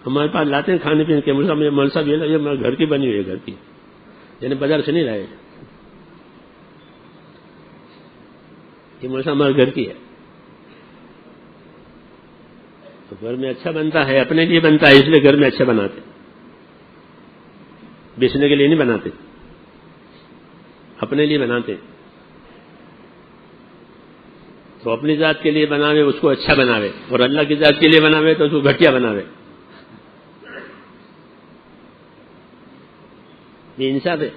ہمارے پاس لاتے ہیں کھانے پینے کے، مول صاحب یہ ہمارے گھر کی بنی ہوئی ہے، گھر کی، یعنی بازار سے نہیں لائے، یہ مول صاحب ہمارے گھر کی ہے۔ گھر میں اچھا بنتا ہے، اپنے لیے بنتا ہے، اس لیے گھر میں اچھا بناتے، بیچنے کے لیے نہیں بناتے، اپنے لیے بناتے. تو اپنی ذات کے لیے بناوے اس کو اچھا بناوے، اور اللہ کی ذات کے لیے بناوے تو اس کو گھٹیا بناوے. یہ انصاف ہے،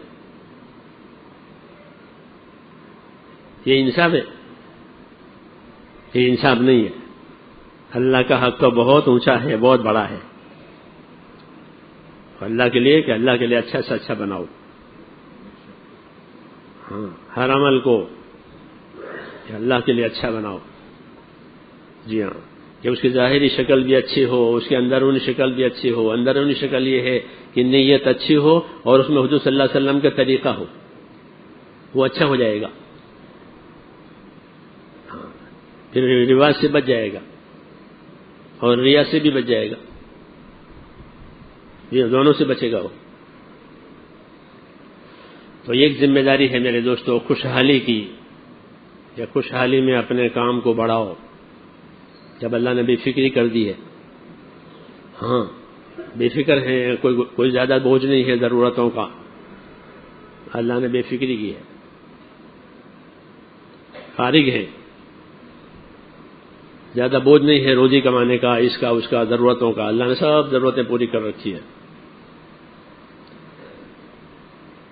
یہ انصاف ہے، یہ انصاف نہیں ہے. اللہ کا حق تو بہت اونچا ہے، بہت بڑا ہے. اللہ کے لیے کہ اللہ کے لیے اچھا سے اچھا بناؤ. ہاں، ہر عمل کو کہ اللہ کے لیے اچھا بناؤ. جی ہاں، کہ اس کی ظاہری شکل بھی اچھی ہو، اس کی اندرونی شکل بھی اچھی ہو. اندرونی شکل یہ ہے کہ نیت اچھی ہو اور اس میں حضور صلی اللہ علیہ وسلم کا طریقہ ہو، وہ اچھا ہو جائے گا. ہاں، پھر رواج سے بچ جائے گا اور ریا سے بھی بچ جائے گا. یہ دونوں سے بچے گا وہ. تو ایک ذمہ داری ہے میرے دوستو خوشحالی کی، یا خوشحالی میں اپنے کام کو بڑھاؤ. جب اللہ نے بے فکری کر دی ہے، ہاں بے فکر ہے، کوئی زیادہ بوجھ نہیں ہے ضرورتوں کا، اللہ نے بے فکری کی ہے، فارغ ہے، زیادہ بوجھ نہیں ہے روزی کمانے کا، اس کا اس کا ضرورتوں کا. اللہ نے سب ضرورتیں پوری کر رکھی ہے.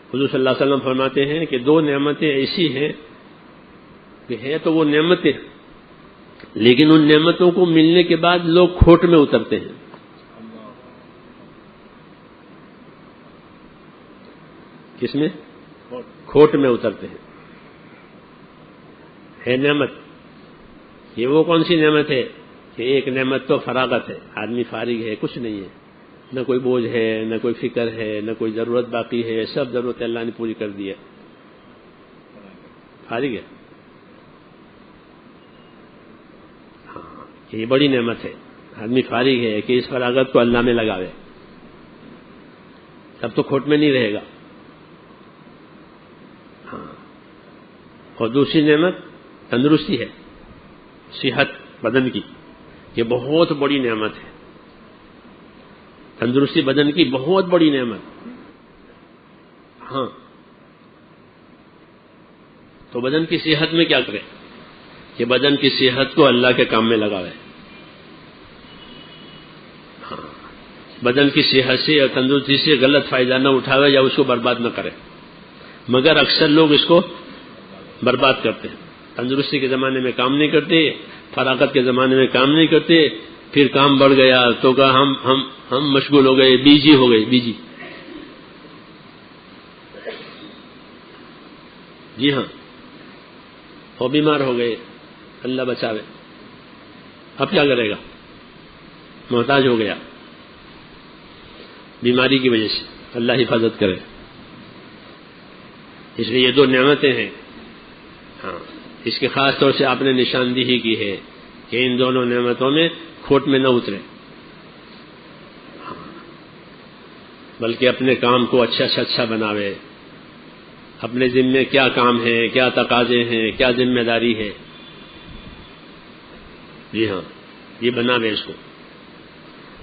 حضور صلی اللہ علیہ وسلم فرماتے ہیں کہ دو نعمتیں ایسی ہیں کہ ہے تو وہ نعمتیں، لیکن ان نعمتوں کو ملنے کے بعد لوگ کھوٹ میں اترتے ہیں. کس میں؟ کھوٹ میں اترتے ہیں. ہے نعمت، یہ وہ کون سی نعمت ہے کہ ایک نعمت تو فراغت ہے، آدمی فارغ ہے، کچھ نہیں ہے، نہ کوئی بوجھ ہے، نہ کوئی فکر ہے، نہ کوئی ضرورت باقی ہے، سب ضرورت اللہ نے پوری کر دی ہے، فارغ ہے. یہ بڑی نعمت ہے. آدمی فارغ ہے کہ اس فراغت کو اللہ میں لگاوے، تب تو کھوٹ میں نہیں رہے گا. ہاں، اور دوسری نعمت تندرستی ہے، صحت بدن کی. یہ بہت بڑی نعمت ہے، تندرستی بدن کی بہت بڑی نعمت. ہاں، تو بدن کی صحت میں کیا کرے کہ بدن کی صحت کو اللہ کے کام میں لگاوے. ہاں، بدن کی صحت سے اور تندرستی سے غلط فائدہ نہ اٹھاوے یا اس کو برباد نہ کرے، مگر اکثر لوگ اس کو برباد کرتے ہیں. تندرستی کے زمانے میں کام نہیں کرتے، فراغت کے زمانے میں کام نہیں کرتے، پھر کام بڑھ گیا تو کہا ہم مشغول ہو گئے، بیجی ہو گئے، بیجی. جی ہاں، وہ بیمار ہو گئے، اللہ بچاوے. اب کیا کرے گا؟ محتاج ہو گیا بیماری کی وجہ سے، اللہ حفاظت کرے. اس لیے یہ دو نعمتیں ہیں. ہاں، اس کے خاص طور سے آپ نے نشاندہی کی ہے کہ ان دونوں نعمتوں میں کھوٹ میں نہ اترے، بلکہ اپنے کام کو اچھا سے اچھا بناوے. اپنے ذمے کیا کام ہے، کیا تقاضے ہیں، کیا ذمہ داری ہے، جی ہاں یہ بناوے اس کو.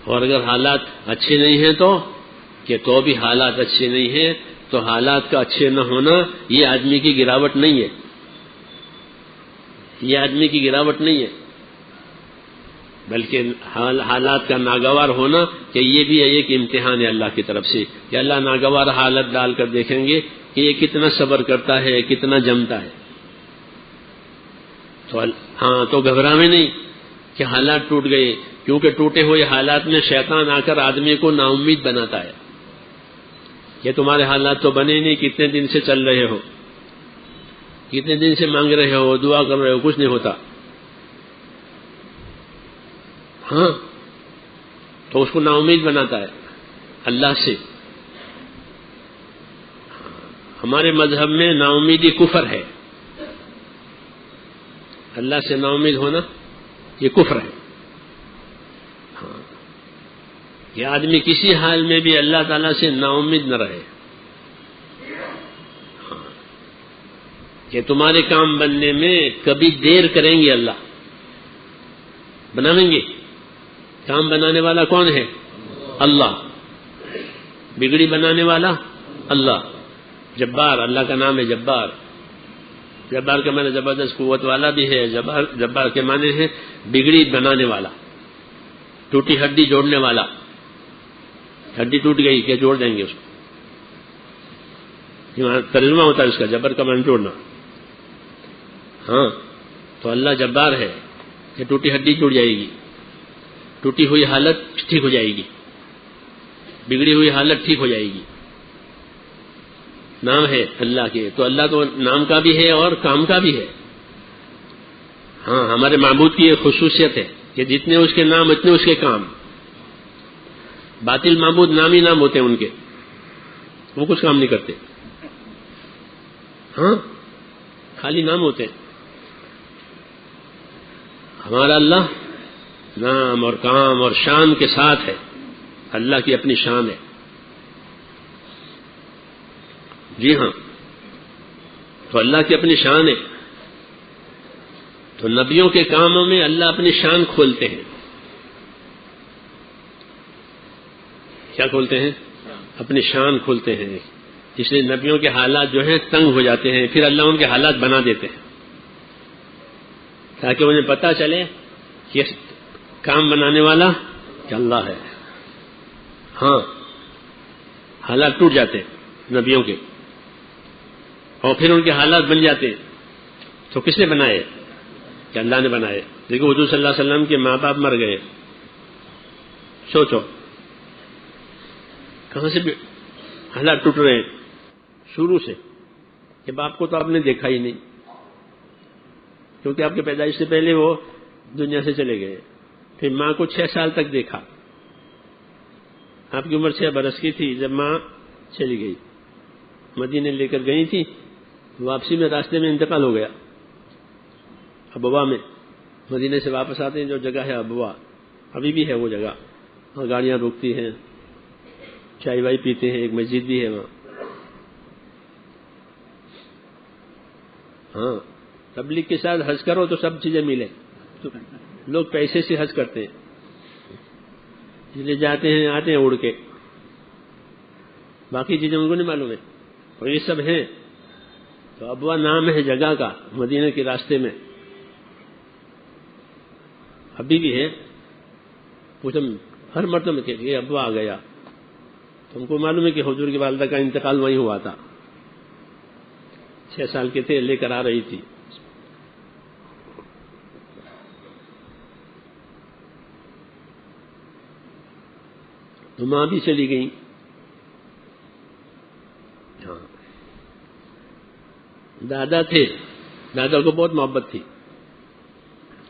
اور اگر حالات اچھے نہیں ہیں تو بھی حالات اچھے نہیں ہیں تو حالات کا اچھے نہ ہونا یہ آدمی کی گراوٹ نہیں ہے، یہ آدمی کی گراوٹ نہیں ہے، بلکہ حالات کا ناگوار ہونا کہ یہ بھی ایک امتحان ہے اللہ کی طرف سے، کہ اللہ ناگوار حالت ڈال کر دیکھیں گے کہ یہ کتنا صبر کرتا ہے، کتنا جمتا ہے. تو گھبراویں نہیں کہ حالات ٹوٹ گئے، کیونکہ ٹوٹے ہوئے حالات میں شیطان آ کر آدمی کو نا امید بناتا ہے کہ تمہارے حالات تو بنے نہیں، کتنے دن سے چل رہے ہو، کتنے دن سے مانگ رہے ہو، دعا کر رہے ہو، کچھ نہیں ہوتا. ہاں، تو اس کو نا امید بناتا ہے اللہ سے. ہمارے مذہب میں نا امیدی کفر ہے، اللہ سے نا امید ہونا یہ کفر ہے. ہاں، یہ آدمی کسی حال میں بھی اللہ تعالیٰ سے نا امید نہ رہے. ہاں، کہ تمہارے کام بننے میں کبھی دیر کریں گے، اللہ بناویں گے کام بنانے والا کون ہے؟ اللہ. بگڑی بنانے والا اللہ. جبار اللہ کا نام ہے جبار. جبار کے معنی زبردست قوت والا بھی ہے. جبار کے معنی ہے بگڑی بنانے والا، ٹوٹی ہڈی جوڑنے والا. ہڈی ٹوٹ گئی کہ جوڑ دیں گے اس کو، ترجمہ ہوتا ہے اس کا. جبر کا معنی جوڑنا. ہاں تو اللہ جبار ہے کہ ٹوٹی ہڈی ٹوٹ جائے گی، ٹوٹی ہوئی حالت ٹھیک ہو جائے گی، بگڑی ہوئی حالت ٹھیک ہو جائے گی. نام ہے اللہ کے. تو اللہ تو نام کا بھی ہے اور کام کا بھی ہے. ہاں ہمارے معبود کی یہ خصوصیت ہے کہ جتنے اس کے نام اتنے اس کے کام. باطل معبود نام ہی نام ہوتے ہیں ان کے، وہ کچھ کام نہیں کرتے. ہاں خالی نام ہوتے ہیں. ہمارا اللہ نام اور کام اور شان کے ساتھ ہے. اللہ کی اپنی شان ہے. جی ہاں، تو اللہ کی اپنی شان ہے. تو نبیوں کے کاموں میں اللہ اپنی شان کھولتے ہیں. کیا کھولتے ہیں؟ اپنی شان کھولتے ہیں. اس لیے نبیوں کے حالات جو ہیں تنگ ہو جاتے ہیں، پھر اللہ ان کے حالات بنا دیتے ہیں تاکہ انہیں پتہ چلے کہ کام بنانے والا کہ اللہ ہے. ہاں حالات ٹوٹ جاتے ہیں نبیوں کے اور پھر ان کے حالات بن جاتے ہیں. تو کس نے بنائے؟ کہ اللہ نے بنائے. دیکھو حضور صلی اللہ علیہ وسلم کے ماں باپ مر گئے. سوچو کہاں سے حالات ٹوٹ رہے ہیں. شروع سے کہ باپ کو تو آپ نے دیکھا ہی نہیں، کیونکہ آپ کے پیدائش سے پہلے وہ دنیا سے چلے گئے. پھر ماں کو 6 سال تک دیکھا. آپ کی عمر 6 برس کی تھی جب ماں چلی گئی. مدینے لے کر گئی تھی، واپسی میں راستے میں انتقال ہو گیا. ابوا میں مدینے سے واپس آتے ہیں جو جگہ ہے ابوا، ابھی بھی ہے وہ جگہ. وہاں گاڑیاں روکتی ہیں، چائے وائی پیتے ہیں، ایک مسجد بھی ہے وہاں. ہاں تبلیغ کے ساتھ حج کرو تو سب چیزیں ملیں. لوگ پیسے سے حج کرتے ہیں، اس لیے جاتے ہیں آتے ہیں اڑ کے، باقی چیزیں ان کو نہیں معلوم ہے. اور یہ سب ہیں. تو ابوا نام ہے جگہ کا مدینہ کے راستے میں، ابھی بھی ہے. پوچھو ہر مرتبہ کہ یہ ابوا آ گیا. تم کو معلوم ہے کہ حضور کی والدہ کا انتقال وہیں ہوا تھا. 6 سال کے تھے، لے کر آ رہی تھی. تو ماں بھی چلی گئی. ہاں دادا تھے، دادا کو بہت محبت تھی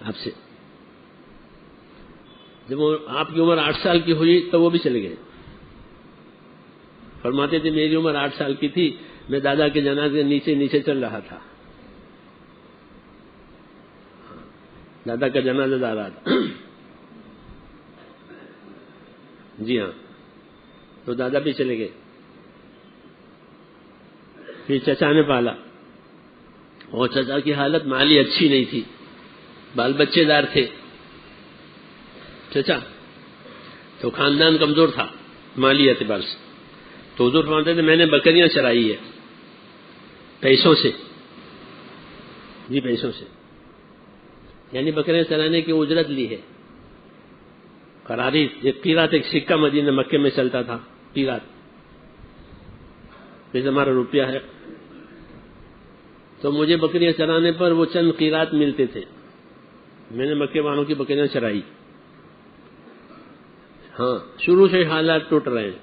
آپ سے. جب آپ کی عمر 8 سال کی ہوئی تو وہ بھی چلے گئے. فرماتے تھے میری عمر 8 سال کی تھی، میں دادا کے جنازے نیچے نیچے چل رہا تھا. دادا کا جنازہ جا رہا تھا. جی ہاں تو دادا بھی چلے گئے. پھر چچا نے پالا، اور چچا کی حالت مالی اچھی نہیں تھی، بال بچے دار تھے چچا. تو خاندان کمزور تھا مالی اعتبار سے. تو حضور فرماتے تھے میں نے بکریاں چرائی ہے پیسوں سے. جی پیسوں سے، یعنی بکریاں چرانے کی اجرت لی ہے. قراری ایک قیرات، ایک سکہ مدینہ مکے میں چلتا تھا قیرات، جیسے ہمارا روپیہ ہے. تو مجھے بکریاں چرانے پر وہ چند قیرات ملتے تھے. میں نے مکے والوں کی بکریاں چرائی. ہاں شروع سے حالات ٹوٹ رہے ہیں.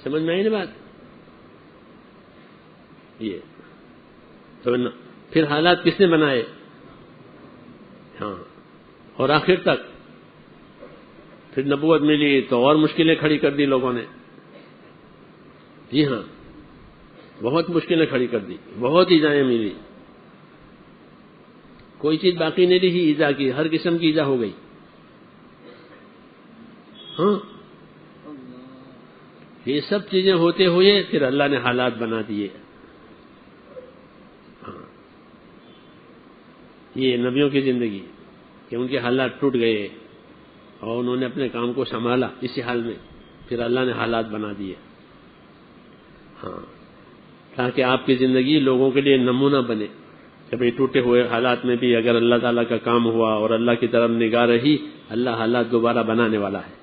سمجھ میں آئی نا بات؟ یہ تو پھر حالات کس نے بنائے؟ ہاں اور آخر تک پھر نبوت ملی تو اور مشکلیں کھڑی کر دی لوگوں نے. جی ہاں بہت مشکلیں کھڑی کر دی، بہت ایذائیں ملی. کوئی چیز باقی نہیں رہی ایذا کی، ہر قسم کی ایذا ہو گئی. ہاں یہ سب چیزیں ہوتے ہوئے پھر اللہ نے حالات بنا دیے. ہاں یہ نبیوں کی زندگی کہ ان کے حالات ٹوٹ گئے اور انہوں نے اپنے کام کو سنبھالا اسی حال میں، پھر اللہ نے حالات بنا دیے. ہاں، تاکہ آپ کی زندگی لوگوں کے لیے نمونہ بنے کہ بھئی ٹوٹے ہوئے حالات میں بھی اگر اللہ تعالیٰ کا کام ہوا اور اللہ کی طرف نگاہ رہی، اللہ حالات دوبارہ بنانے والا ہے.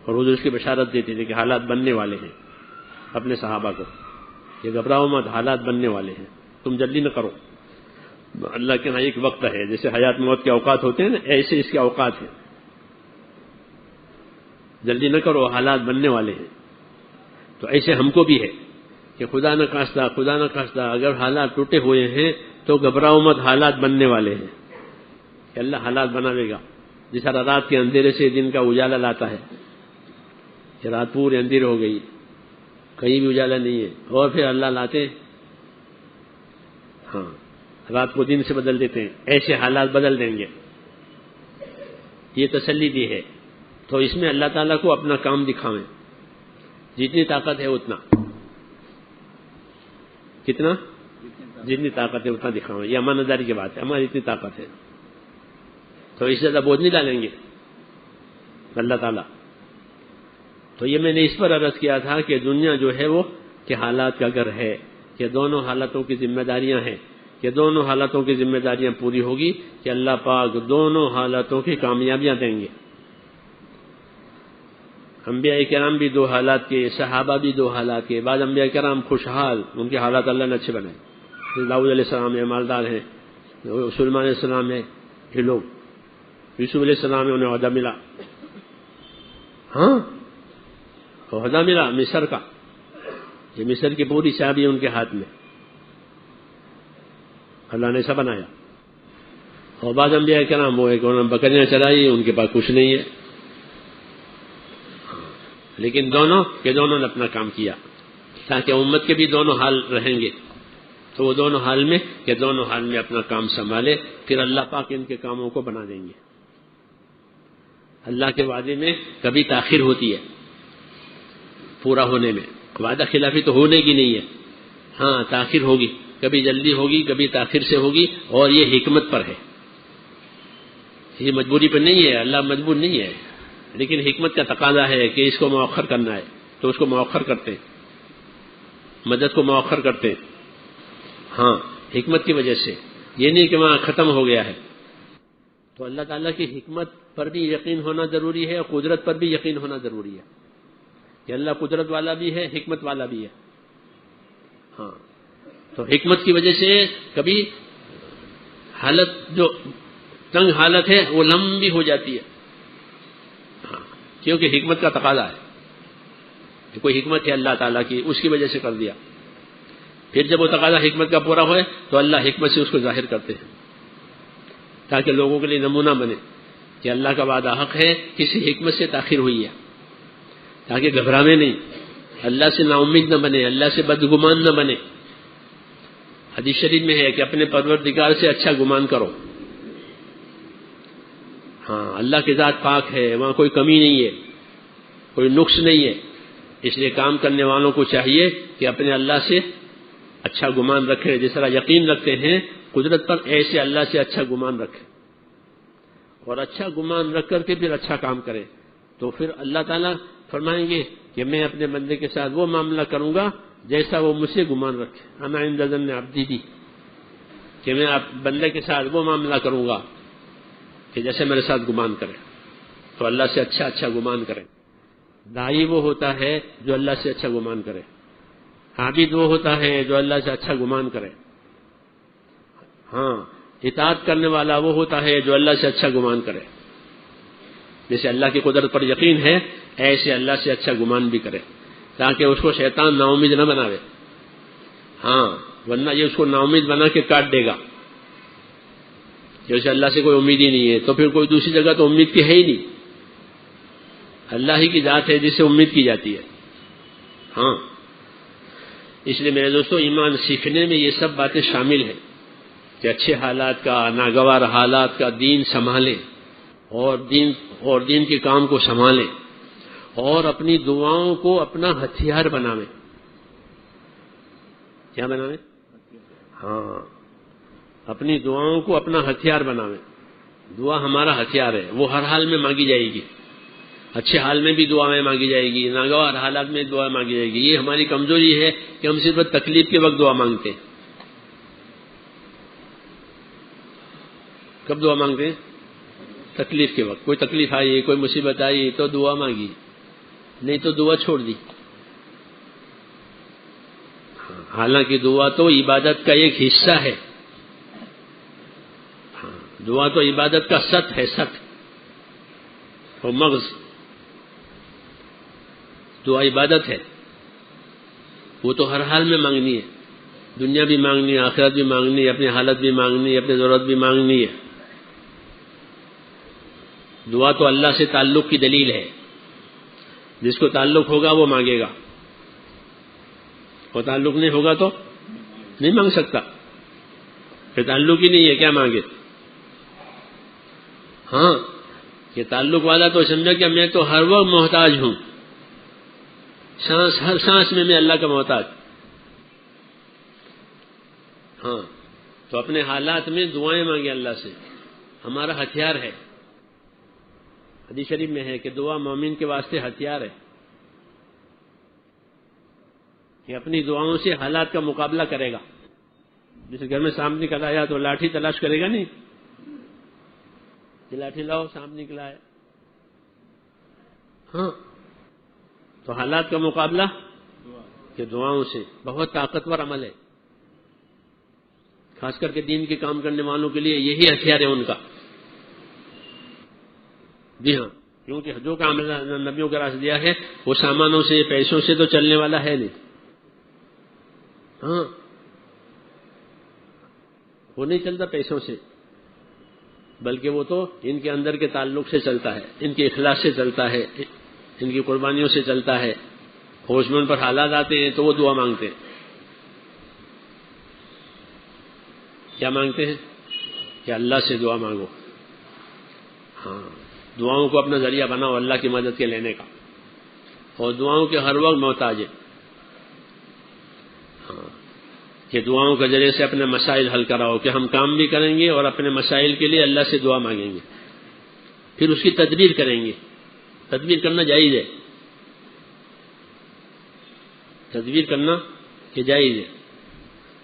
اور حضور اس کی بشارت دیتے تھے کہ حالات بننے والے ہیں اپنے صحابہ کو، کہ گھبراؤ مت، حالات بننے والے ہیں، تم جلدی نہ کرو. اللہ کے یہاں ایک وقت ہے، جیسے حیات موت کے اوقات ہوتے ہیں نا، ایسے اس کے اوقات ہیں. جلدی نہ کرو، حالات بننے والے ہیں. تو ایسے ہم کو بھی ہے کہ خدا نہ خواستہ اگر حالات ٹوٹے ہوئے ہیں تو گھبراؤ مت، حالات بننے والے ہیں کہ اللہ حالات بناوے گا. جس طرح رات کے اندھیرے سے دن کا اجالا لاتا ہے کہ رات پوری اندھیر ہو گئی، کہیں بھی اجالا نہیں ہے، اور پھر اللہ لاتے ہاں رات کو دن سے بدل دیتے ہیں، ایسے حالات بدل دیں گے. یہ تسلی دی ہے. تو اس میں اللہ تعالیٰ کو اپنا کام دکھاویں، جتنی طاقت ہے اتنا، کتنا جتنی طاقت ہے اتنا دکھاویں. یہ امانت داری کی بات ہے، ہماری اتنی طاقت ہے تو اس سے زیادہ بوجھ نہیں ڈالیں گے اللہ تعالیٰ. تو یہ میں نے اس پر عرض کیا تھا کہ دنیا جو ہے وہ کہ حالات کا گھر ہے، کہ دونوں حالتوں کی ذمہ داریاں ہیں، کہ دونوں حالتوں کی ذمہ داریاں پوری ہوگی کہ اللہ پاک دونوں حالتوں کی کامیابیاں دیں گے. انبیاء کرام بھی دو حالات کے، صحابہ بھی دو حالات کے. بعض انبیاء کرام خوشحال، ان کے حالات اللہ نے اچھے بنائے. داؤد علیہ السلام ہے، مالدار ہیں. سلیمان علیہ السلام ہے، یہ لوگ. یوسف علیہ السلام ہے، انہیں عہدہ ملا. ہاں عہدہ ملا مصر کا، یہ مصر کی پوری چابی ان کے ہاتھ میں، اللہ نے ایسا بنایا. اور بعض انبیاء کرام وہ ایک انہوں نے بکریاں چرائی، ان کے پاس کچھ نہیں ہے، لیکن دونوں نے اپنا کام کیا تاکہ امت کے بھی دونوں حال رہیں گے. تو وہ دونوں حال میں اپنا کام سنبھالے، پھر اللہ پاک ان کے کاموں کو بنا دیں گے. اللہ کے وعدے میں کبھی تاخیر ہوتی ہے پورا ہونے میں، وعدہ خلافی تو ہونے کی نہیں ہے. ہاں تاخیر ہوگی، کبھی جلدی ہوگی، کبھی تاخیر سے ہوگی، اور یہ حکمت پر ہے، یہ مجبوری پر نہیں ہے. اللہ مجبور نہیں ہے، لیکن حکمت کا تقاضا ہے کہ اس کو مؤخر کرنا ہے تو اس کو مؤخر کرتے ہیں، مدد کو مؤخر کرتے ہیں. ہاں حکمت کی وجہ سے، یہ نہیں کہ وہاں ختم ہو گیا ہے. تو اللہ تعالیٰ کی حکمت پر بھی یقین ہونا ضروری ہے، اور قدرت پر بھی یقین ہونا ضروری ہے کہ اللہ قدرت والا بھی ہے، حکمت والا بھی ہے. ہاں تو حکمت کی وجہ سے کبھی حالت جو تنگ حالت ہے وہ لمبی ہو جاتی ہے، ہاں کیونکہ حکمت کا تقاضا ہے. کوئی حکمت ہے اللہ تعالیٰ کی، اس کی وجہ سے کر دیا. پھر جب وہ تقاضا حکمت کا پورا ہوئے تو اللہ حکمت سے اس کو ظاہر کرتے ہیں تاکہ لوگوں کے لیے نمونہ بنے کہ اللہ کا وعدہ حق ہے، کسی حکمت سے تاخیر ہوئی ہے، تاکہ گھبراوے نہیں، اللہ سے نا امید نہ بنے، اللہ سے بدگمان نہ بنے. حدیث شریف میں ہے کہ اپنے پروردگار سے اچھا گمان کرو. ہاں اللہ کی ذات پاک ہے، وہاں کوئی کمی نہیں ہے، کوئی نقص نہیں ہے. اس لیے کام کرنے والوں کو چاہیے کہ اپنے اللہ سے اچھا گمان رکھیں. جس طرح یقین رکھتے ہیں قدرت پر، ایسے اللہ سے اچھا گمان رکھیں، اور اچھا گمان رکھ کر کے پھر اچھا کام کریں. تو پھر اللہ تعالیٰ فرمائیں گے کہ میں اپنے بندے کے ساتھ وہ معاملہ کروں گا جیسا وہ مجھ سے گمان رکھے. انا عند ظن عبدی بھی، کہ میں بندے کے ساتھ وہ معاملہ کروں گا کہ جیسے میرے ساتھ گمان کرے. تو اللہ سے اچھا گمان کریں. داعی وہ ہوتا ہے جو اللہ سے اچھا گمان کرے، عابد وہ ہوتا ہے جو اللہ سے اچھا گمان کرے. ہاں اطاعت کرنے والا وہ ہوتا ہے جو اللہ سے اچھا گمان کرے. جیسے اللہ کی قدرت پر یقین ہے، ایسے اللہ سے اچھا گمان بھی کرے تاکہ اس کو شیطان نا امید نہ بناوے. ہاں ورنہ یہ اس کو نا امید بنا کے کاٹ دے گا. جیسے اللہ سے کوئی امید ہی نہیں ہے تو پھر کوئی دوسری جگہ تو امید کی ہے ہی نہیں. اللہ ہی کی ذات ہے جس سے امید کی جاتی ہے. ہاں اس لیے میرے دوستو، ایمان سیکھنے میں یہ سب باتیں شامل ہیں کہ اچھے حالات کا، ناگوار حالات کا دین سنبھالیں، اور دین کے کام کو سنبھالیں، اور اپنی دعاؤں کو اپنا ہتھیار بناویں. کیا بناویں؟ ہاں اپنی دعاؤں کو اپنا ہتھیار بناویں. دعا ہمارا ہتھیار ہے، وہ ہر حال میں مانگی جائے گی. اچھے حال میں بھی دعائیں مانگی جائے گی، ناگوار حالات میں دعا مانگی جائے گی. یہ ہماری کمزوری ہے کہ ہم صرف تکلیف کے وقت دعا مانگتے ہیں. کب دعا مانگتے ہیں؟ تکلیف کے وقت. کوئی تکلیف آئی، کوئی مصیبت آئی تو دعا مانگی، نہیں تو دعا چھوڑ دی. حالانکہ دعا تو عبادت کا ایک حصہ ہے. دعا تو عبادت کا ست ہے، ست اور مغز. دعا عبادت ہے، وہ تو ہر حال میں مانگنی ہے. دنیا بھی مانگنی ہے، آخرت بھی مانگنی ہے، اپنی حالت بھی مانگنی ہے، اپنی ضرورت بھی مانگنی ہے. دعا تو اللہ سے تعلق کی دلیل ہے. جس کو تعلق ہوگا وہ مانگے گا، اور تعلق نہیں ہوگا تو نہیں مانگ سکتا. پھر تعلق ہی نہیں ہے، کیا مانگے؟ ہاں، یہ تعلق والا تو سمجھا کہ میں تو ہر وقت محتاج ہوں، ہر سانس میں اللہ کا محتاج. ہاں، تو اپنے حالات میں دعائیں مانگے اللہ سے، ہمارا ہتھیار ہے. حدیث شریف میں ہے کہ دعا مومن کے واسطے ہتھیار ہے، کہ اپنی دعاؤں سے حالات کا مقابلہ کرے گا. جیسے گھر میں سانپ نکل آیا تو لاٹھی تلاش کرے گا نہیں کہ لاٹھی لاؤ سانپ نکلا ہے. ہاں، تو حالات کا مقابلہ کہ دعاؤں سے بہت طاقتور عمل ہے. خاص کر کے دین کے کام کرنے والوں کے لیے یہی ہتھیار ہے ان کا. جی ہاں، کیونکہ جو کام نبیوں کا راستہ دیا ہے وہ سامانوں سے، پیسوں سے تو چلنے والا ہے نہیں. ہاں، وہ نہیں چلتا پیسوں سے، بلکہ وہ تو ان کے اندر کے تعلق سے چلتا ہے، ان کے اخلاص سے چلتا ہے، ان کی قربانیوں سے چلتا ہے. ہوش میں ان پر حالات آتے ہیں تو وہ دعا مانگتے ہیں. کیا مانگتے ہیں؟ کہ اللہ سے دعا مانگو. ہاں، دعاؤں کو اپنا ذریعہ بناؤ اللہ کی مدد کے لینے کا، اور دعاؤں کے ہر وقت محتاج ہے. ہاں، کہ دعاؤں کے ذریعے سے اپنے مسائل حل کراؤ، کہ ہم کام بھی کریں گے اور اپنے مسائل کے لیے اللہ سے دعا مانگیں گے، پھر اس کی تدبیر کریں گے. تدبیر کرنا جائز ہے، تدبیر کرنا کہ جائز ہے.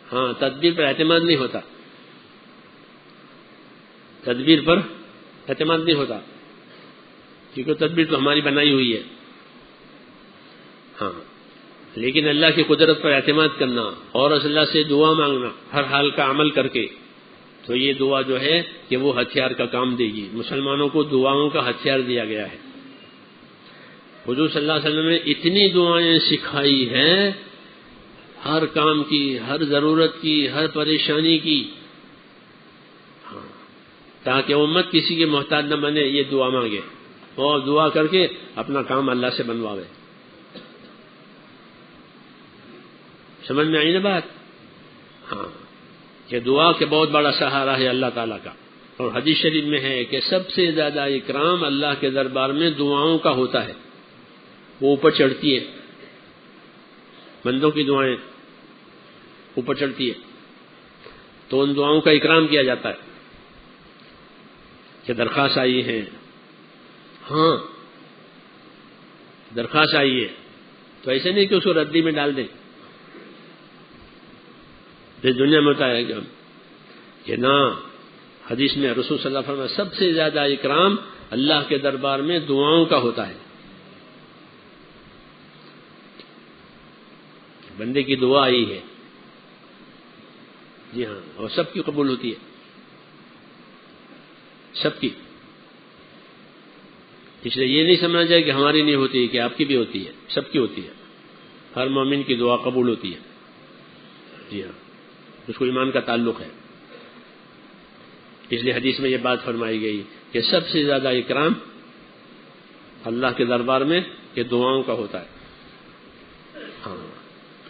ہاں، تدبیر پر اعتماد نہیں ہوتا، تدبیر پر اعتماد نہیں ہوتا، کیونکہ تدبیر تو ہماری بنائی ہوئی ہے. ہاں، لیکن اللہ کی قدرت پر اعتماد کرنا اور اللہ سے دعا مانگنا ہر حال کا عمل کر کے، تو یہ دعا جو ہے کہ وہ ہتھیار کا کام دے گی. مسلمانوں کو دعاؤں کا ہتھیار دیا گیا ہے. حضور صلی اللہ علیہ وسلم نے اتنی دعائیں سکھائی ہیں، ہر کام کی، ہر ضرورت کی، ہر پریشانی کی، تاکہ امت کسی کے محتاج نہ بنے. یہ دعا مانگے اور دعا کر کے اپنا کام اللہ سے بنواوے. سمجھ میں آئی نا بات؟ ہاں، کہ دعا کے بہت بڑا سہارا ہے اللہ تعالیٰ کا. اور حدیث شریف میں ہے کہ سب سے زیادہ اکرام اللہ کے دربار میں دعاؤں کا ہوتا ہے. وہ اوپر چڑھتی ہے، بندوں کی دعائیں اوپر چڑھتی ہے تو ان دعاؤں کا اکرام کیا جاتا ہے کہ درخواست آئی ہے. ہاں، درخواست آئی ہے تو ایسے نہیں کہ اس کو ردی میں ڈال دیں. اس دنیا میں ہوتا ہے کہ نہ، حدیث میں رسول صلی اللہ علیہ وسلم سب سے زیادہ اکرام اللہ کے دربار میں دعاؤں کا ہوتا ہے. بندے کی دعا آئی ہے، جی ہاں، اور سب کی قبول ہوتی ہے، سب کی. اس لیے یہ نہیں سمجھنا چاہیے کہ ہماری نہیں ہوتی، کہ آپ کی بھی ہوتی ہے، سب کی ہوتی ہے. ہر مومن کی دعا قبول ہوتی ہے. جی ہاں، اس کو ایمان کا تعلق ہے. اس لیے حدیث میں یہ بات فرمائی گئی کہ سب سے زیادہ اکرام اللہ کے دربار میں کہ دعاؤں کا ہوتا ہے. ہاں،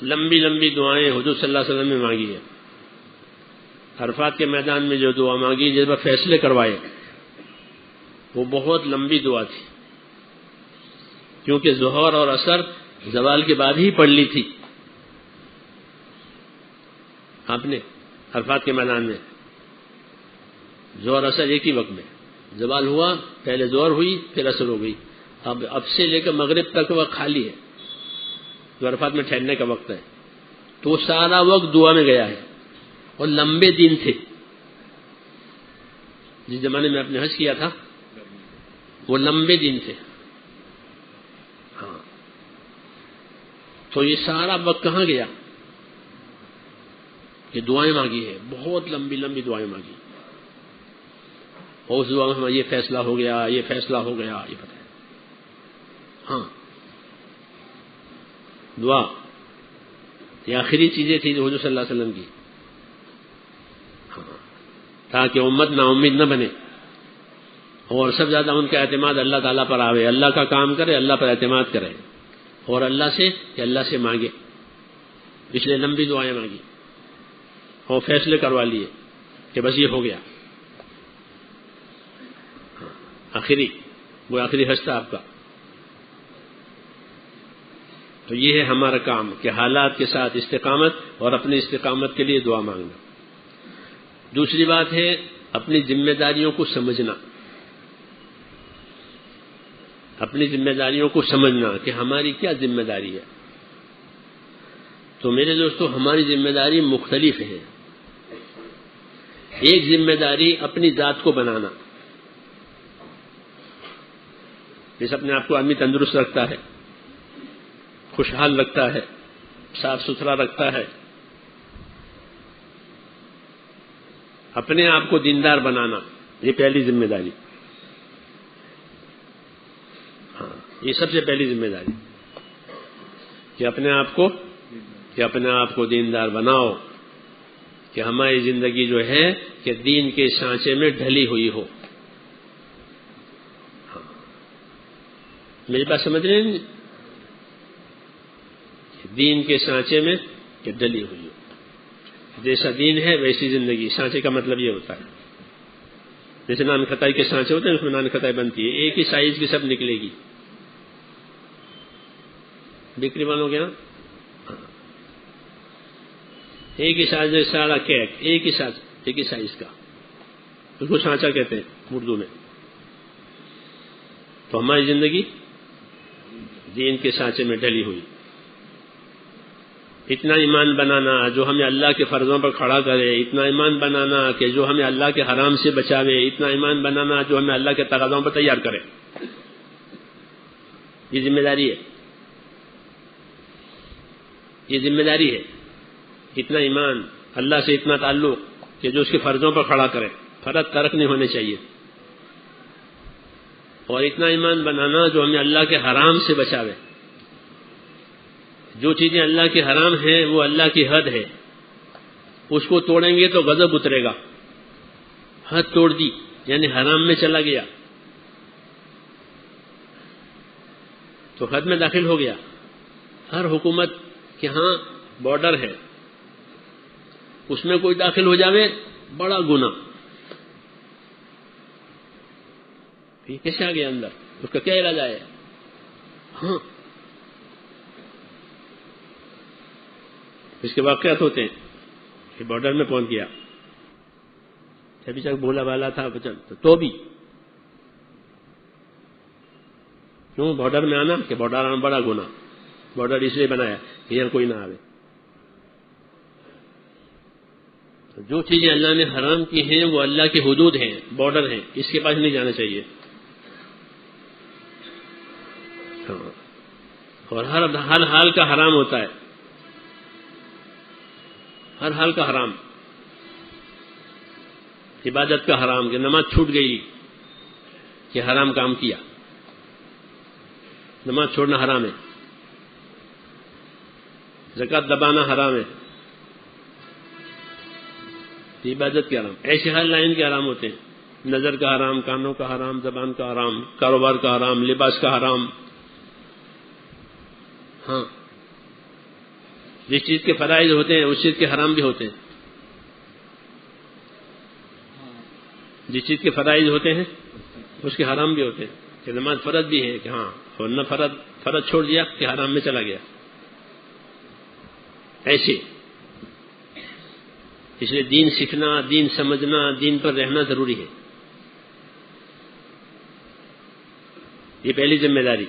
لمبی لمبی دعائیں حضور صلی اللہ علیہ وسلم نے مانگی ہے. عرفات کے میدان میں جو دعا مانگی جس پر فیصلے کروائے، وہ بہت لمبی دعا تھی، کیونکہ ظہر اور عصر زوال کے بعد ہی پڑھ لی تھی آپ نے عرفات کے میدان میں. ظہر اثر ایک ہی وقت میں، زوال ہوا پہلے ظہر ہوئی پھر اثر ہو گئی، اب سے لے کر مغرب تک وقت خالی ہے، جو عرفات میں ٹھہرنے کا وقت ہے، تو سارا وقت دعا میں گیا ہے، اور لمبے دن تھے۔ جس زمانے میں آپ نے حج کیا تھا وہ لمبے دن تھے، ہاں، تو یہ سارا وقت کہاں گیا؟ یہ دعائیں مانگی ہے، بہت لمبی لمبی دعائیں مانگی، اور اس دعا میں یہ فیصلہ ہو گیا، یہ فیصلہ ہو گیا، یہ پتہ ہے۔ ہاں، دعا یہ آخری چیزیں تھیں جو حضور صلی اللہ علیہ وسلم کی، ہاں، تاکہ امت نا امید نہ بنے، اور سب زیادہ ان کا اعتماد اللہ تعالیٰ پر آوے، اللہ کا کام کرے، اللہ پر اعتماد کرے، اور اللہ سے مانگے، اس لیے لمبی دعائیں مانگی اور فیصلے کروا لیے کہ بس یہ ہو گیا، وہ آخری حج تھا آپ کا۔ تو یہ ہے ہمارا کام کہ حالات کے ساتھ استقامت، اور اپنی استقامت کے لیے دعا مانگنا۔ دوسری بات ہے اپنی ذمہ داریوں کو سمجھنا، اپنی ذمہ داریوں کو سمجھنا کہ ہماری کیا ذمہ داری ہے۔ تو میرے دوستو، ہماری ذمہ داری مختلف ہے۔ ایک ذمہ داری اپنی ذات کو بنانا، جس اپنے آپ کو آدمی تندرست رکھتا ہے، خوشحال رکھتا ہے، صاف ستھرا رکھتا ہے، اپنے آپ کو دیندار بنانا، یہ پہلی ذمہ داری، ہاں، یہ سب سے پہلی ذمہ داری کہ اپنے آپ کو دیندار بناؤ، کہ ہماری زندگی جو ہے کہ دین کے سانچے میں ڈھلی ہوئی ہو۔ ہاں، میری بات سمجھ رہے ہیں؟ دین کے سانچے میں کہ ڈلی ہوئی ہو، جیسا دین ہے ویسی زندگی۔ سانچے کا مطلب یہ ہوتا ہے جیسے نان خطائی کے سانچے ہوتے ہیں، اس میں نان خطائی بنتی ہے، ایک ہی سائز کی سب نکلے گی، بکری والوں کے نا، ایک ہی سائز میں سارا کیک، ایک ہی سائز کا، اس کو سانچا کہتے ہیں اردو میں۔ تو ہماری زندگی دین کے سانچے میں ڈلی ہوئی، اتنا ایمان بنانا جو ہمیں اللہ کے فرضوں پر کھڑا کرے، اتنا ایمان بنانا کہ جو ہمیں اللہ کے حرام سے بچاوے، اتنا ایمان بنانا جو ہمیں اللہ کے تقاضوں پر تیار کرے، یہ ذمہ داری ہے، یہ ذمہ داری ہے۔ اتنا ایمان، اللہ سے اتنا تعلق کہ جو اس کے فرضوں پر کھڑا کرے، فرض ترک نہیں ہونے چاہیے، اور اتنا ایمان بنانا جو ہمیں اللہ کے حرام سے بچاوے۔ جو چیزیں اللہ کے حرام ہیں وہ اللہ کی حد ہے، اس کو توڑیں گے تو غضب اترے گا۔ حد توڑ دی یعنی حرام میں چلا گیا تو حد میں داخل ہو گیا۔ ہر حکومت کے ہاں بارڈر ہے، اس میں کوئی داخل ہو جاوے بڑا گناہ، یہ کیسے آ گیا اندر، اس کا کیا ارادہ ہے؟ ہاں، اس کے واقعات ہوتے ہیں کہ بارڈر میں پہنچ گیا، ابھی تک بولا بالا تھا تو بھی کیوں بارڈر میں آنا کہ بارڈر آنا بڑا گناہ، بارڈر اس لیے بنایا کہ یہاں کوئی نہ آوے۔ جو چیزیں اللہ نے حرام کی ہیں وہ اللہ کی حدود ہیں، بارڈر ہیں، اس کے پاس نہیں جانا چاہیے۔ اور ہر حال کا حرام ہوتا ہے، ہر حال کا حرام، عبادت کا حرام کہ نماز چھوٹ گئی کہ حرام کام کیا، نماز چھوڑنا حرام ہے، زکوٰۃ دبانا حرام ہے، عبادت کے حرام، ایسے ہر لائن کے حرام ہوتے ہیں، نظر کا حرام، کانوں کا حرام، زبان کا حرام، کاروبار کا حرام، لباس کا حرام۔ ہاں، جس چیز کے فرائض ہوتے ہیں اس چیز کے حرام بھی ہوتے ہیں، جس چیز کے فرائض ہوتے ہیں اس کے حرام بھی ہوتے ہیں، کہ نماز فرض بھی ہے کہ ہاں، اور نہ فرض چھوڑ دیا کہ حرام میں چلا گیا۔ ایسے اس لیے دین سیکھنا، دین سمجھنا، دین پر رہنا ضروری ہے. یہ پہلی ذمہ داری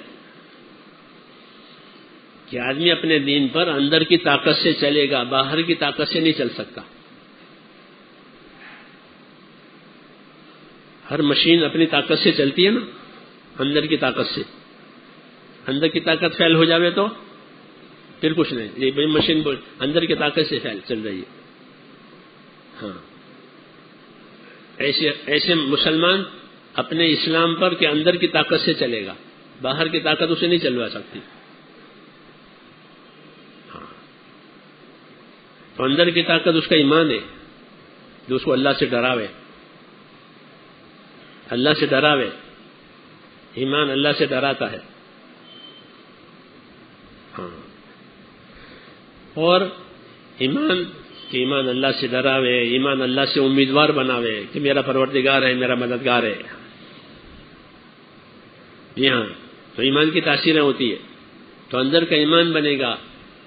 کہ آدمی اپنے دین پر اندر کی طاقت سے چلے گا، باہر کی طاقت سے نہیں چل سکتا. ہر مشین اپنی طاقت سے چلتی ہے نا، اندر کی طاقت سے. اندر کی طاقت فیل ہو جاوے تو پھر کچھ نہیں. یہ مشین اندر کی طاقت سے فیل چل رہی ہے. ہاں، ایسے مسلمان اپنے اسلام پر کہ اندر کی طاقت سے چلے گا، باہر کی طاقت اسے نہیں چلوا سکتی. ہاں، تو اندر کی طاقت اس کا ایمان ہے جو اس کو اللہ سے ڈراوے. اللہ سے ڈراوے، ایمان اللہ سے ڈراتا ہے. ہاں، اور ایمان اللہ سے ڈراوے، ایمان اللہ سے امیدوار بناوے کہ میرا پروردگار ہے، میرا مددگار ہے. جی ہاں، تو ایمان کی تاثیریں ہوتی ہے. تو اندر کا ایمان بنے گا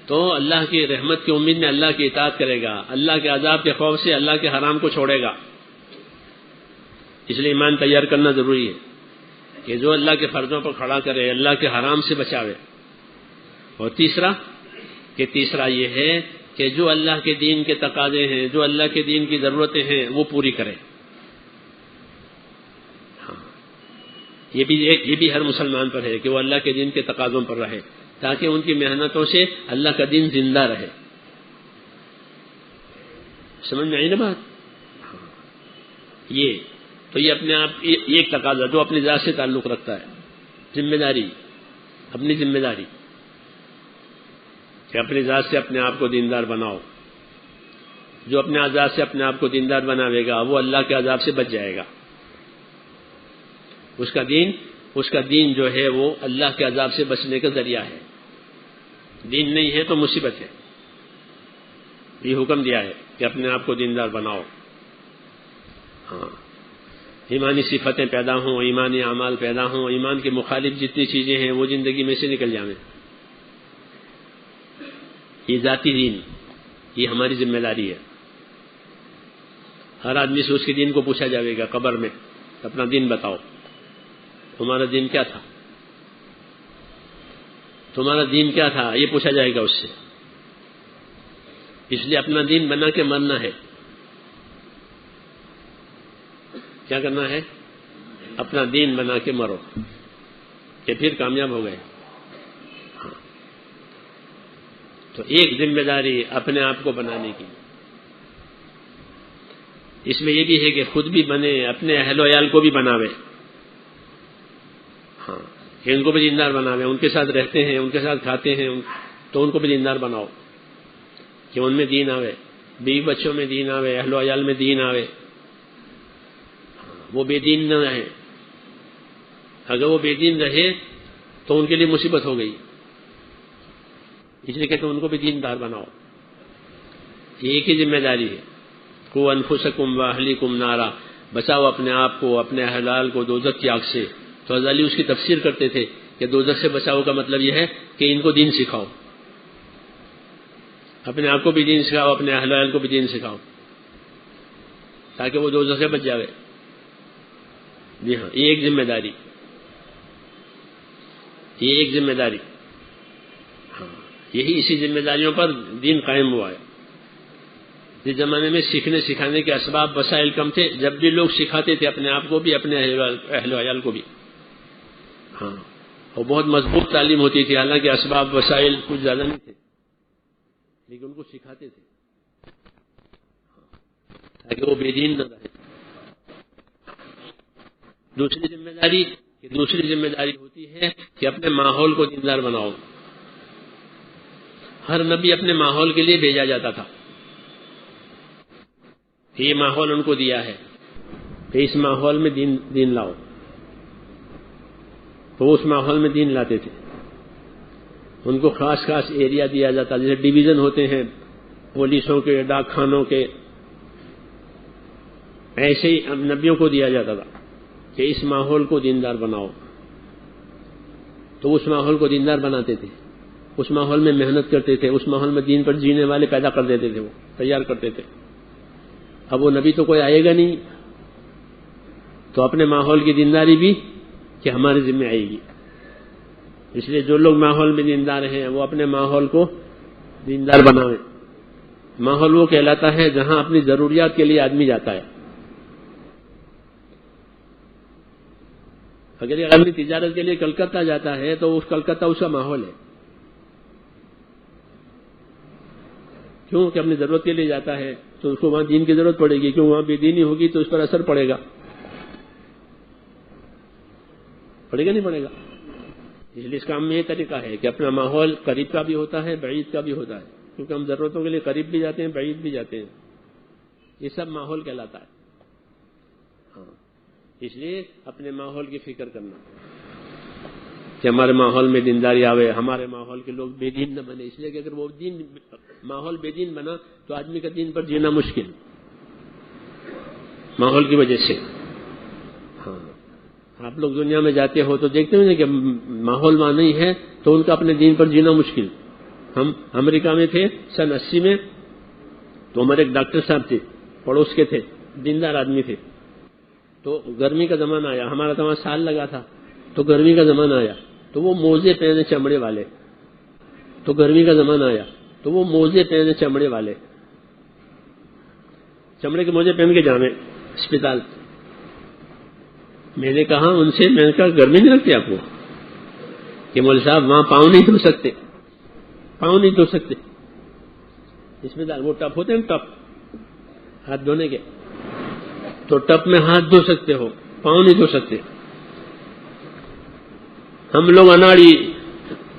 تو اللہ کی رحمت کی امید میں اللہ کی اطاعت کرے گا، اللہ کے عذاب کے خوف سے اللہ کے حرام کو چھوڑے گا. اس لیے ایمان تیار کرنا ضروری ہے کہ جو اللہ کے فرضوں پر کھڑا کرے، اللہ کے حرام سے بچاوے. اور تیسرا یہ ہے کہ جو اللہ کے دین کے تقاضے ہیں، جو اللہ کے دین کی ضرورتیں ہیں وہ پوری کرے. ہاں، یہ بھی ہر مسلمان پر ہے کہ وہ اللہ کے دین کے تقاضوں پر رہے تاکہ ان کی محنتوں سے اللہ کا دین زندہ رہے. سمجھ میں آئی نا بات؟ یہ اپنے آپ یہ ایک تقاضا جو اپنی ذات سے تعلق رکھتا ہے. ذمہ داری، اپنی ذمہ داری کہ اپنی ذات سے اپنے آپ کو دیندار بناؤ. جو اپنے ذات سے اپنے آپ کو دیندار بناوے گا وہ اللہ کے عذاب سے بچ جائے گا. اس کا دین جو ہے وہ اللہ کے عذاب سے بچنے کا ذریعہ ہے. دین نہیں ہے تو مصیبت ہے. یہ حکم دیا ہے کہ اپنے آپ کو دیندار بناؤ. ہاں، ایمانی صفتیں پیدا ہوں، ایمانی اعمال پیدا ہوں، ایمان کے مخالف جتنی چیزیں ہیں وہ زندگی میں سے نکل جائیں. یہ ذاتی دین، یہ ہماری ذمہ داری ہے. ہر آدمی سے اس کے دین کو پوچھا جائے گا قبر میں، اپنا دین بتاؤ، تمہارا دین کیا تھا؟ تمہارا دین کیا تھا یہ پوچھا جائے گا اس سے. اس لیے اپنا دین بنا کے مرنا ہے. کیا کرنا ہے؟ اپنا دین بنا کے مرو کہ پھر کامیاب ہو گئے. ہاں، تو ایک ذمہ داری اپنے آپ کو بنانے کی. اس میں یہ بھی ہے کہ خود بھی بنے، اپنے اہل و عیال کو بھی بناوے. ہاں، کہ ان کو بھی دیندار بناوے. ان کے ساتھ رہتے ہیں، ان کے ساتھ کھاتے ہیں تو ان کو بھی دیندار بناؤ کہ ان میں دین آوے، بیوی بچوں میں دین آوے، اہل و عیال میں دین آوے. وہ بے دین نہ رہے. اگر وہ بے دین رہے تو ان کے لیے مصیبت ہو گئی. اس لیے کہتے ہیں ان کو بھی دیندار بناؤ. یہ ایک ہی ذمہ داری ہے. قوا انفسکم واہلیکم نارا، بچاؤ اپنے آپ کو، اپنے اہل کو دوزخ کی آگ سے. تو غزالی اس کی تفسیر کرتے تھے کہ دوزخ سے بچاؤ کا مطلب یہ ہے کہ ان کو دین سکھاؤ، اپنے آپ کو بھی دین سکھاؤ، اپنے اہل کو بھی دین سکھاؤ تاکہ وہ دوزخ سے بچ جاوے. جی ہاں، یہ ایک ذمہ داری، یہ ایک ذمہ داری. ہاں، یہی اسی ذمہ داریوں پر دین قائم ہوا ہے. جس زمانے میں سیکھنے سکھانے کے اسباب وسائل کم تھے، جب بھی لوگ سکھاتے تھے اپنے آپ کو بھی، اپنے اہل و عیال کو بھی. ہاں، اور بہت مضبوط تعلیم ہوتی تھی. حالانکہ اسباب وسائل کچھ زیادہ نہیں تھے لیکن ان کو سکھاتے تھے تاکہ وہ بے دین نہ رہے. دوسری ذمہ داری ہوتی ہے کہ اپنے ماحول کو دیندار بناؤ. ہر نبی اپنے ماحول کے لیے بھیجا جاتا تھا. یہ ماحول ان کو دیا ہے کہ اس ماحول میں دین لاؤ. تو اس ماحول میں دین لاتے تھے. ان کو خاص ایریا دیا جاتا، جیسے ڈویژن ہوتے ہیں پولیسوں کے، ڈاک خانوں کے، ایسے ہی نبیوں کو دیا جاتا تھا کہ اس ماحول کو دیندار بناؤ. تو اس ماحول کو دیندار بناتے تھے، اس ماحول میں محنت کرتے تھے، اس ماحول میں دین پر جینے والے پیدا کر دیتے تھے، وہ تیار کرتے تھے. اب وہ نبی تو کوئی آئے گا نہیں، تو اپنے ماحول کی دینداری بھی کہ ہمارے ذمہ آئے گی. اس لیے جو لوگ ماحول میں دیندار ہیں وہ اپنے ماحول کو دیندار بنائیں. ماحول وہ کہلاتا ہے جہاں اپنی ضروریات کے لیے آدمی جاتا ہے. اگر یہ آدمی تجارت کے لیے کلکتہ جاتا ہے تو اس کلکتہ اس کا ماحول ہے. کیوں کہ اپنی ضرورت کے لیے جاتا ہے تو اس کو وہاں دین کی ضرورت پڑے گی، کیوں وہاں بے دینی ہوگی تو اس پر اثر پڑے گا. پڑے گا نہیں پڑے گا. اس لیے اس کام میں یہ طریقہ ہے کہ اپنا ماحول قریب کا بھی ہوتا ہے، بعید کا بھی ہوتا ہے، کیونکہ ہم ضرورتوں کے لیے قریب بھی جاتے ہیں، بعید بھی جاتے ہیں. یہ سب ماحول کہلاتا ہے. ہاں، اس لیے اپنے ماحول کی فکر کرنا کہ ہمارے ماحول میں دینداری آوے، ہمارے ماحول کے لوگ بے دین نہ بنے. اس لیے کہ اگر وہ ماحول بے دین بنا تو آدمی کا دین پر جینا مشکل ماحول کی وجہ سے. ہاں، آپ لوگ دنیا میں جاتے ہو تو دیکھتے ہیں کہ ماحول وہاں نہیں ہے تو ان کا اپنے دین پر جینا مشکل. ہم امریکہ میں تھے سن 80 میں، تو ہمارے ایک ڈاکٹر صاحب تھے، پڑوس کے تھے، دیندار آدمی تھے. تو گرمی کا زمانہ آیا، ہمارا تو وہاں سال لگا تھا، تو گرمی کا زمانہ آیا تو وہ موزے پہنے چمڑے والے. تو گرمی کا زمانہ آیا تو وہ موزے پہنے چمڑے والے، چمڑے کے موزے پہن کے جانے اسپتال. میں نے کہا ان سے، میں نے کہا گرمی نہیں لگتی آپ کو؟ کہ مولوی صاحب وہاں پاؤں نہیں دھو سکتے، پاؤں نہیں دھو سکتے. اسپتال وہ ٹپ ہوتے ہیں، ٹپ ہاتھ دھونے کے، تو ٹپ میں ہاتھ دھو سکتے ہو، پاؤں نہیں دھو سکتے. ہم لوگ اناڑی،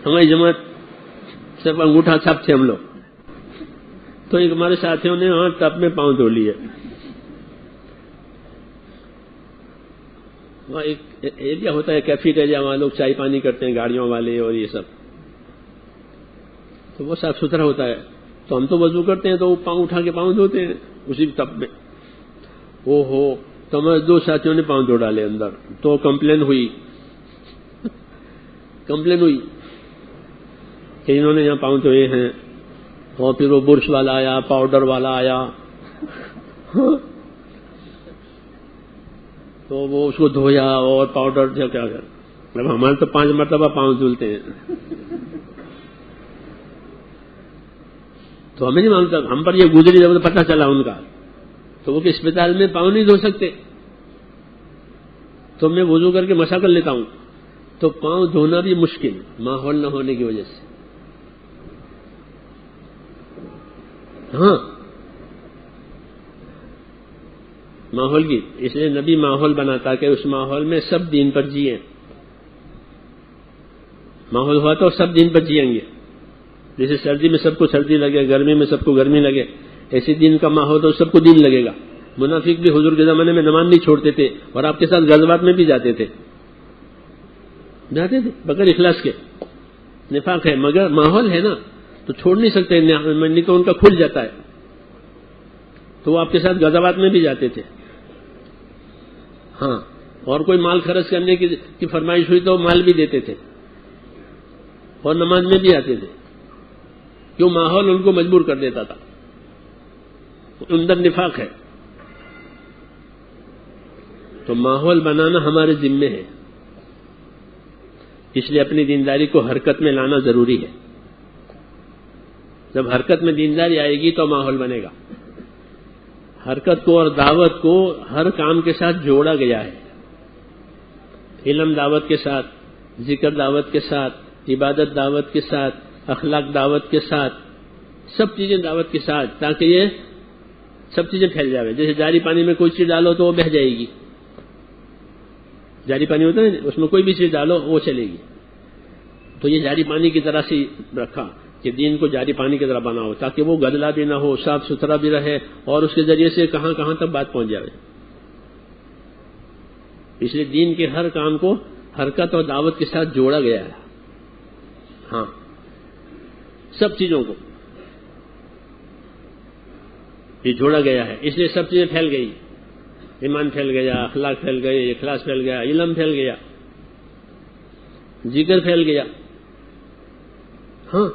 ہماری جماعت صرف انگوٹھا چھاپ تھے ہم لوگ. تو ایک ہمارے ساتھیوں نے وہاں ٹپ میں پاؤں دھو لیے. وہاں ایک ایریا ہوتا ہے کیفیٹیریا، وہاں لوگ چائے پانی کرتے ہیں، گاڑیوں والے اور یہ سب، تو وہ صاف ستھرا ہوتا ہے. تو ہم تو وضو کرتے ہیں تو وہ پاؤں اٹھا کے پاؤں دھوتے ہیں اسی ٹب میں. او ہو، تو ہمارے 2 ساتھیوں نے پاؤں دھو ڈالے اندر. تو کمپلین ہوئی کہ انہوں نے یہاں پاؤں دھوئے ہیں. اور پھر وہ برش والا آیا، پاؤڈر والا آیا، تو وہ اس کو دھویا اور پاؤڈر سے کیا کر. اب ہمارے تو 5 مرتبہ پاؤں دھلتے ہیں. تو ہمیں نہیں معلوم، ہم پر یہ گزری جب پتہ چلا ان کا، تو وہ کہ اسپتال میں پاؤں نہیں دھو سکتے، تو میں وضو کر کے مسا کر لیتا ہوں. تو پاؤں دھونا بھی مشکل ماحول نہ ہونے کی وجہ سے. ہاں، ماحول کی، اس لیے نبی ماحول بناتا کہ اس ماحول میں سب دین پر جیئیں. ماحول ہوا تو سب دین پر جیئیں گے. جیسے سردی میں سب کو سردی لگے، گرمی میں سب کو گرمی لگے، ایسے دین کا ماحول تو سب کو دین لگے گا. منافق بھی حضور کے زمانے میں نماز نہیں چھوڑتے تھے اور آپ کے ساتھ غزوات میں بھی جاتے تھے بغیر اخلاص کے. نفاق ہے، مگر ماحول ہے نا تو چھوڑ نہیں سکتے، نہیں تو ان کا کھل جاتا ہے. تو وہ آپ کے ساتھ غزوات میں بھی جاتے تھے. ہاں، اور کوئی مال خرچ کرنے کی فرمائش ہوئی تو مال بھی دیتے تھے اور نماز میں بھی آتے تھے. کیوں؟ ماحول ان کو مجبور کر دیتا تھا. اندر نفاق ہے. تو ماحول بنانا ہمارے ذمے ہے. اس لیے اپنی دینداری کو حرکت میں لانا ضروری ہے. جب حرکت میں دینداری آئے گی تو ماحول بنے گا. حرکت کو اور دعوت کو ہر کام کے ساتھ جوڑا گیا ہے. علم دعوت کے ساتھ، ذکر دعوت کے ساتھ، عبادت دعوت کے ساتھ، اخلاق دعوت کے ساتھ، سب چیزیں دعوت کے ساتھ، تاکہ یہ سب چیزیں پھیل جائے. جیسے جاری پانی میں کوئی چیز ڈالو تو وہ بہہ جائے گی. جاری پانی ہوتا ہے اس میں کوئی بھی چیز ڈالو وہ چلے گی. تو یہ جاری پانی کی طرح سے رکھا کہ دین کو جاری پانی کی طرح بناؤ تاکہ وہ گدلا بھی نہ ہو، صاف ستھرا بھی رہے اور اس کے ذریعے سے کہاں کہاں تک بات پہنچ جائے. اس لیے دین کے ہر کام کو حرکت اور دعوت کے ساتھ جوڑا گیا ہے. ہاں، سب چیزوں کو یہ جوڑا گیا ہے. اس لیے سب چیزیں پھیل گئی. ایمان پھیل گیا، اخلاق پھیل گئے، اخلاص پھیل گیا، علم پھیل گیا، ذکر پھیل گیا. ہاں،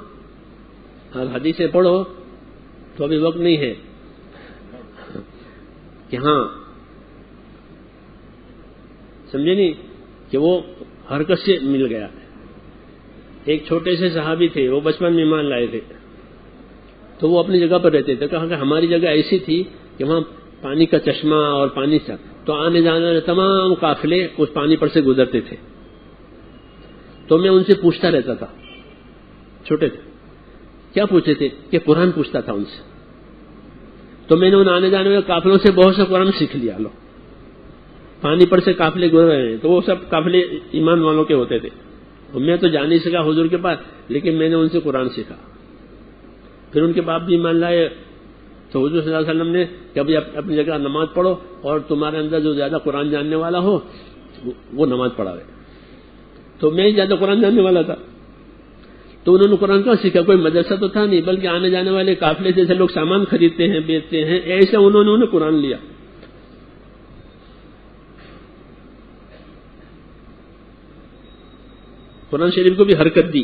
اب حدیثیں پڑھو تو ابھی وقت نہیں ہے. کہ ہاں سمجھے نہیں کہ وہ حرکت سے مل گیا. ایک چھوٹے سے صحابی تھے, وہ بچپن میں ایمان لائے تھے, تو وہ اپنی جگہ پر رہتے تھے. کہا کہ ہماری جگہ ایسی تھی کہ وہاں پانی کا چشمہ اور پانی تھا, تو آنے جانے والے تمام قافلے اس پانی پر سے گزرتے تھے. تو میں ان سے پوچھتا رہتا تھا, چھوٹے تھے, کیا پوچھتے تھے کہ قرآن پوچھتا تھا ان سے. تو میں نے ان آنے جانے والے قافلوں سے بہت سے قرآن سیکھ لیا. لو پانی پر سے قافلے گزر رہے ہیں, تو وہ سب قافلے ایمان والوں کے ہوتے تھے. میں تو جا نہیں سکا حضور کے پاس, لیکن میں نے ان سے قرآن سیکھا. پھر ان کے باپ بھی ایمان لائے, تو حضور صلی اللہ علیہ وسلم نے کہ ابھی اپنی جگہ نماز پڑھو, اور تمہارے اندر جو زیادہ قرآن جاننے والا ہو وہ نماز پڑھاوے. تو میں ہی زیادہ قرآن جاننے والا تھا, تو انہوں نے قرآن کہاں سیکھا؟ کوئی مدرسہ تو تھا نہیں, بلکہ آنے جانے والے قافلے جیسے لوگ سامان خریدتے ہیں بیچتے ہیں, ایسے انہوں نے قرآن لیا. قرآن شریف کو بھی حرکت دی,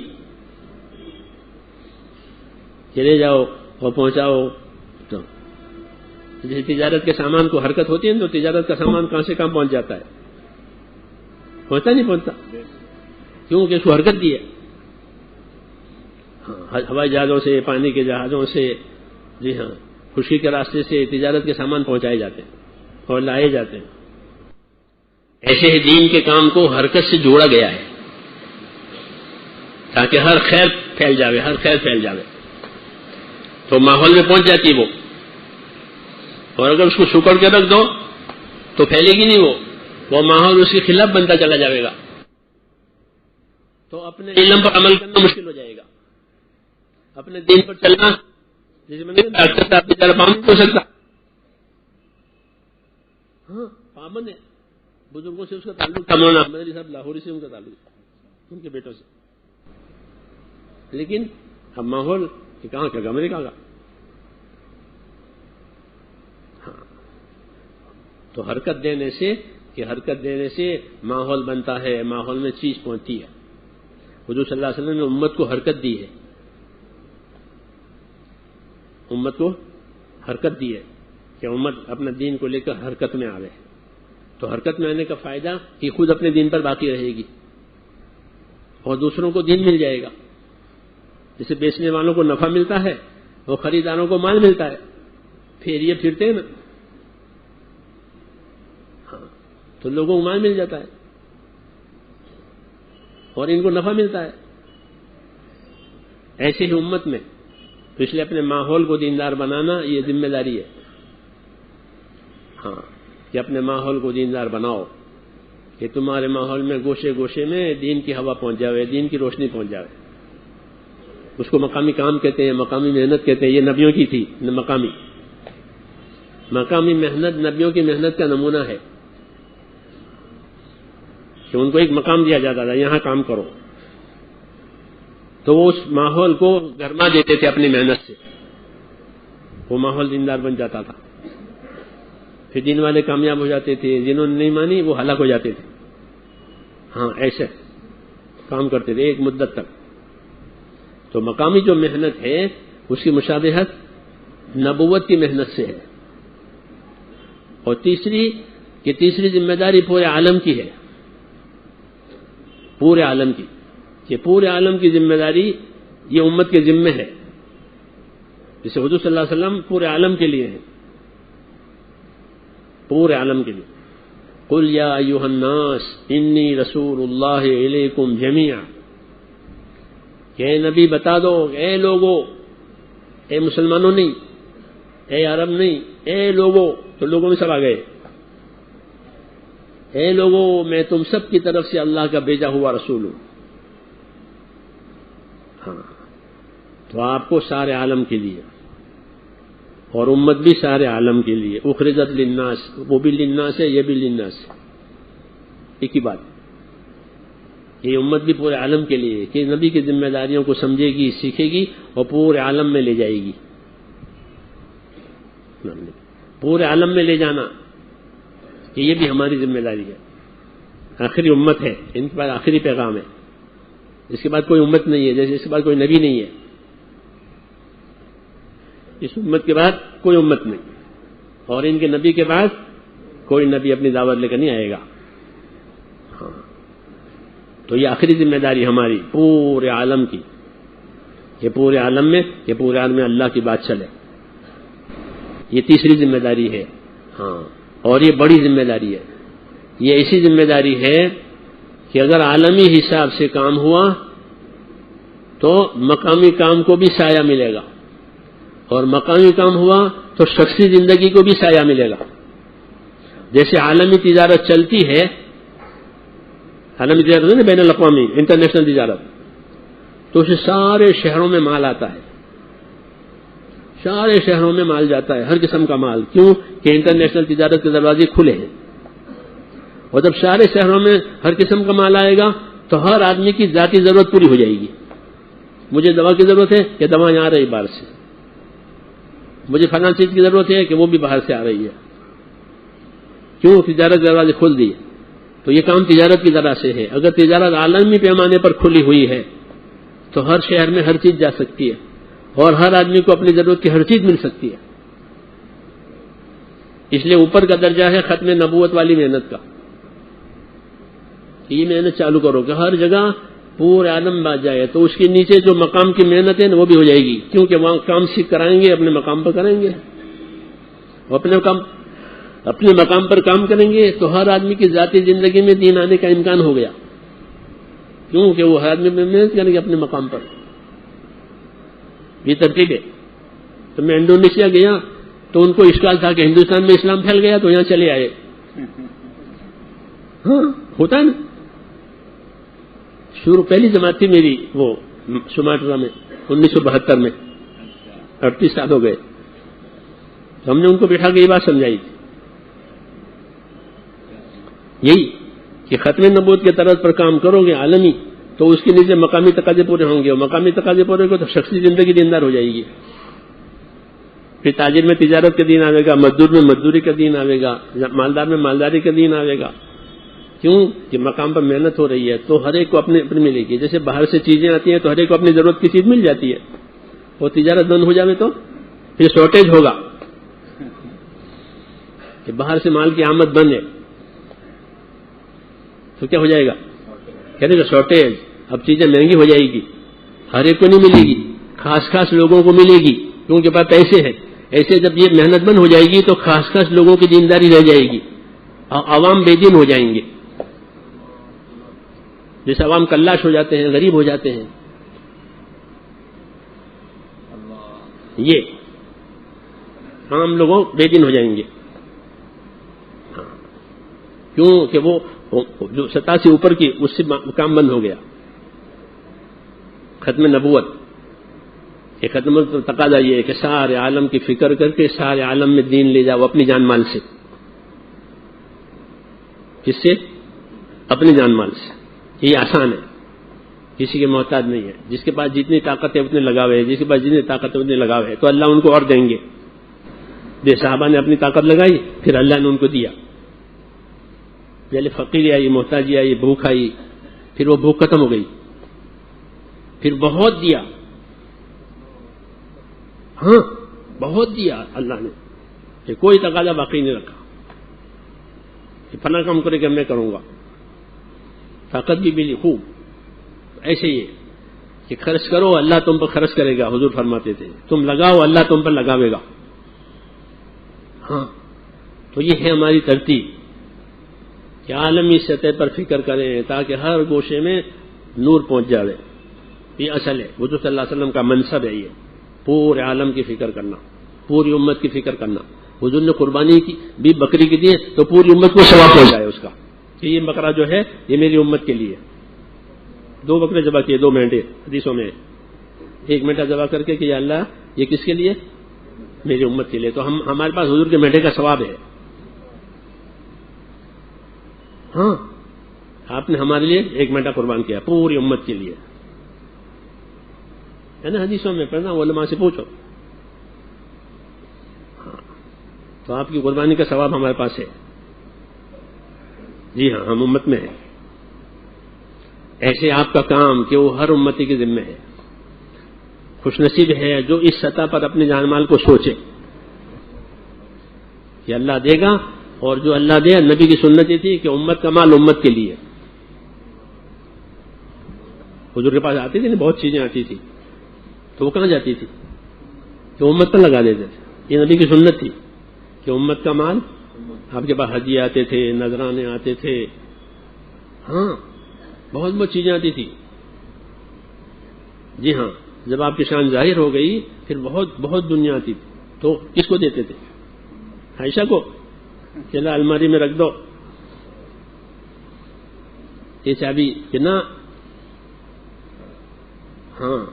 چلے جاؤ اور پہنچاؤ. تو جیسے تجارت کے سامان کو حرکت ہوتی ہے تو تجارت کا سامان کہاں سے کہاں پہنچ جاتا ہے, پہنچتا نہیں پہنچتا, کیونکہ اس کو حرکت دی ہے. ہوائی جہازوں سے, پانی کے جہازوں سے, جی ہاں, خشکی کے راستے سے تجارت کے سامان پہنچائے جاتے ہیں اور لائے جاتے ہیں. ایسے ہی دین کے کام کو حرکت سے جوڑا گیا ہے تاکہ ہر خیر پھیل جاوے, ہر خیر پھیل جاوے. تو ماحول میں پہنچ جاتی وہ, اور اگر اس کو سکڑ کے رکھ دو تو پھیلے گی نہیں. وہ ماحول اس کے خلاف بنتا چلا جائے گا, تو اپنے علم پر عمل کرنا مشکل ہو جائے گا. اپنے دین پر چلنا, جیسے میں نے کہا ڈاکٹر صاحب کی طرح پابند ہو سکتا, ہاں پابند ہے. بزرگوں سے اس کا تعلق تھا, مولانا احمد علی صاحب لاہوری سے ان کا تعلق تھا, ان کے بیٹوں سے. لیکن اب ماحول کہاں کا, امریکہ کا. ہاں, تو حرکت دینے سے ماحول بنتا ہے, ماحول میں چیز پہنچتی ہے. حضور صلی اللہ علیہ وسلم نے امت کو حرکت دی ہے, امت کو حرکت دی ہے کہ امت اپنا دین کو لے کر حرکت میں آوے. تو حرکت میں آنے کا فائدہ کہ خود اپنے دین پر باقی رہے گی اور دوسروں کو دین مل جائے گا. جسے بیچنے والوں کو نفع ملتا ہے اور خریداروں کو مال ملتا ہے, پھر یہ پھرتے ہیں نا, ہاں, تو لوگوں کو مال مل جاتا ہے اور ان کو نفع ملتا ہے. ایسے ہی امت میں تو اس لیے اپنے ماحول کو دیندار بنانا یہ ذمہ داری ہے. ہاں, کہ اپنے ماحول کو دیندار بناؤ, کہ تمہارے ماحول میں گوشے گوشے میں دین کی ہوا پہنچ جاوے, دین کی روشنی پہنچ جاوے. اس کو مقامی کام کہتے ہیں, مقامی محنت کہتے ہیں. یہ نبیوں کی تھی, مقامی محنت نبیوں کی محنت کا نمونہ ہے کہ ان کو ایک مقام دیا جاتا تھا, یہاں کام کرو, تو وہ اس ماحول کو گرما دیتے تھے اپنی محنت سے, وہ ماحول دیندار بن جاتا تھا. پھر دین والے کامیاب ہو جاتے تھے, جنہوں نے نہیں مانی وہ ہلاک ہو جاتے تھے. ہاں, ایسے کام کرتے تھے ایک مدت تک. تو مقامی جو محنت ہے اس کی مشابہت نبوت کی محنت سے ہے. اور تیسری ذمہ داری پورے عالم کی ہے, پورے عالم کی, کہ پورے عالم کی ذمہ داری یہ امت کے ذمہ ہے. جیسے حضور صلی اللہ علیہ وسلم پورے عالم کے لیے ہیں, پورے عالم کے لیے. قل یا ایھا الناس انی رسول اللہ الیکم جمیعا, کہ اے نبی بتا دو, اے لوگو, اے مسلمانوں نہیں, اے عرب نہیں, اے لوگو, تو لوگوں میں سب آ گئے. اے لوگو, میں تم سب کی طرف سے اللہ کا بھیجا ہوا رسول ہوں. ہاں, تو آپ کو سارے عالم کے لیے, اور امت بھی سارے عالم کے لیے. اخرجت للناس, وہ بھی للناس ہے, یہ بھی للناس, ایک ہی بات. یہ امت بھی پورے عالم کے لیے, کہ نبی کی ذمہ داریوں کو سمجھے گی, سیکھے گی اور پورے عالم میں لے جائے گی. پورے عالم میں لے جانا کہ یہ بھی ہماری ذمہ داری ہے. آخری امت ہے, ان کے بعد آخری پیغام ہے, اس کے بعد کوئی امت نہیں ہے, جیسے اس کے بعد کوئی نبی نہیں ہے, اس امت کے بعد کوئی امت نہیں. اور ان کے نبی کے بعد کوئی نبی اپنی دعوت لے کر نہیں آئے گا. ہاں تو یہ آخری ذمہ داری ہماری پورے عالم کی، یہ پورے عالم میں اللہ کی بات چلے، یہ تیسری ذمہ داری ہے. ہاں اور یہ بڑی ذمہ داری ہے. یہ ایسی ذمہ داری ہے کہ اگر عالمی حساب سے کام ہوا تو مقامی کام کو بھی سایہ ملے گا، اور مقامی کام ہوا تو شخصی زندگی کو بھی سایہ ملے گا. جیسے عالمی تجارت چلتی ہے، عالمی تجارت ہے بین الاقوامی انٹرنیشنل تجارت، تو اسے سارے شہروں میں مال آتا ہے، سارے شہروں میں مال جاتا ہے، ہر قسم کا مال. کیوں کہ انٹرنیشنل تجارت کے دروازے کھلے ہیں، اور جب سارے شہروں میں ہر قسم کا مال آئے گا تو ہر آدمی کی ذاتی ضرورت پوری ہو جائے گی. مجھے دوا کی ضرورت ہے کہ دوا یہاں آ رہی باہر سے، مجھے فلاں چیز کی ضرورت ہے کہ وہ بھی باہر سے آ رہی ہے. کیوں؟ تجارت کے دروازے کھول دیے. تو یہ کام تجارت کی طرح سے ہے. اگر تجارت عالمی پیمانے پر کھلی ہوئی ہے تو ہر شہر میں ہر چیز جا سکتی ہے، اور ہر آدمی کو اپنی ضرورت کی ہر چیز مل سکتی ہے. اس لیے اوپر کا درجہ ہے ختم نبوت والی محنت کا. یہ محنت چالو کرو کہ ہر جگہ پورے عالم بات جائے، تو اس کے نیچے جو مقام کی محنت ہے نا وہ بھی ہو جائے گی، کیونکہ وہاں کام سیکھ کرائیں گے، اپنے مقام پر کریں گے، اپنے مقام پر کام کریں گے تو ہر آدمی کی ذاتی زندگی میں دین آنے کا امکان ہو گیا، کیونکہ وہ ہر آدمی محنت کریں گے اپنے مقام پر. یہ ترتیب ہے. تو میں انڈونیشیا گیا تو ان کو اشکال تھا کہ ہندوستان میں اسلام پھیل گیا تو یہاں چلے آئے. ہاں ہوتا ہے نا. شروع پہلی جماعت تھی میری وہ سماٹرا میں 1972 میں، 38 سال ہو گئے. تو ہم نے ان کو بٹھا کے یہ بات سمجھائی تھی، یہی کہ ختم نبوت کے طرز پر کام کرو گے عالمی تو اس کے نیچے مقامی تقاضے پورے ہوں گے، اور مقامی تقاضے پورے ہوں گے تو شخصی زندگی دیندار ہو جائے گی. پھر تاجر میں تجارت کا دین آئے گا، مزدور میں مزدوری کا دین آئے گا، مالدار میں مالداری کا دین آئے گا. کیوں کہ مقام پر محنت ہو رہی ہے تو ہر ایک کو اپنے ملے گی. جیسے باہر سے چیزیں آتی ہیں تو ہر ایک کو اپنی ضرورت کی چیز مل جاتی ہے، اور تجارت بند ہو جائے تو پھر شارٹیج ہوگا کہ باہر سے مال کی آمد بند ہے تو کیا ہو جائے گا؟ کہتے ہیں شارٹیج. اب چیزیں مہنگی ہو جائے گی، ہر ایک کو نہیں ملے گی، خاص لوگوں کو ملے گی کیونکہ پاس پیسے ہیں. ایسے جب یہ محنت بند ہو جائے گی تو خاص لوگوں کی دینداری رہ جائے گی، اور عوام بے دین ہو جائیں گے. جیسے عوام کلاش ہو جاتے ہیں، غریب ہو جاتے ہیں. یہ عام لوگوں بے دین ہو جائیں گے. کیوں کہ وہ جو سطح سے اوپر کی اس سے کام بند ہو گیا. ختم نبوت یہ ختم تقاضا یہ ہے کہ سارے عالم کی فکر کر کے سارے عالم میں دین لے جاؤ اپنی جان مال سے. کس سے؟ اپنی جان مال سے. یہ آسان ہے، کسی کے محتاج نہیں ہے. جس کے پاس جتنی طاقت ہے اتنے لگاوے ہے، جس کے پاس جتنی طاقت ہے اتنے لگاوے ہے، تو اللہ ان کو اور دیں گے. جیسے صحابہ نے اپنی طاقت لگائی پھر اللہ نے ان کو دیا. پہلے فقیری آئی، محتاجی آئی، بھوک آئی، پھر وہ بھوک ختم ہو گئی، پھر بہت دیا. ہاں بہت دیا اللہ نے، کہ کوئی تقاضا باقی نہیں رکھا کہ فلاں کام کرے کہ میں کروں گا. طاقت بھی ملی خوب. ایسے ہی کہ خرچ کرو اللہ تم پر خرچ کرے گا. حضور فرماتے تھے تم لگاؤ اللہ تم پر لگاوے گا. ہاں تو یہ ہے ہماری ترتیب کہ عالمی سطح پر فکر کریں تاکہ ہر گوشے میں نور پہنچ جائے. یہ اصل ہے حضور صلی اللہ علیہ وسلم کا منصب ہے. یہ پورے عالم کی فکر کرنا، پوری امت کی فکر کرنا. حضور نے قربانی کی بھی بکری کی دی تو پوری امت کو ثواب ہو جائے اس کا کہ یہ بکرا جو ہے یہ میری امت کے لیے. 2 بکرے ذبح کیے، 2 مینڈے حدیثوں میں. 1 مینڈا ذبح کر کے کہ یا اللہ یہ کس کے لیے؟ میری امت کے لیے. تو ہمارے پاس حضور کے مینڈے کا ثواب ہے. ہاں آپ نے ہمارے لیے 1 مینڈا قربان کیا پوری امت کے لیے، ہے نا؟ حدیثوں میں پڑھنا، علماء سے پوچھو. ہاں تو آپ کی قربانی کا ثواب ہمارے پاس ہے. جی ہاں ہم امت میں ہیں. ایسے آپ کا کام کہ وہ ہر امتی کے ذمہ ہے. خوش نصیب ہے جو اس سطح پر اپنے جان مال کو سوچے یہ اللہ دے گا، اور جو اللہ دے، نبی کی سنت یہ تھی کہ امت کا مال امت کے لیے. حضور کے پاس آتی تھی نا، بہت چیزیں آتی تھی، تو وہ کہاں جاتی تھی؟ کہ امت پر لگا دیتے تھے. یہ نبی کی سنت تھی کہ امت کا مال، آپ کے پاس ہدیے آتے تھے، نذرانے آتے تھے، ہاں بہت بہت چیزیں آتی تھی. جی ہاں، جب آپ کی شان ظاہر ہو گئی پھر بہت بہت دنیا آتی تھی. تو کس کو دیتے تھے؟ عائشہ کو، چلا الماری میں رکھ دو یہ چابی، کہ نہ. ہاں،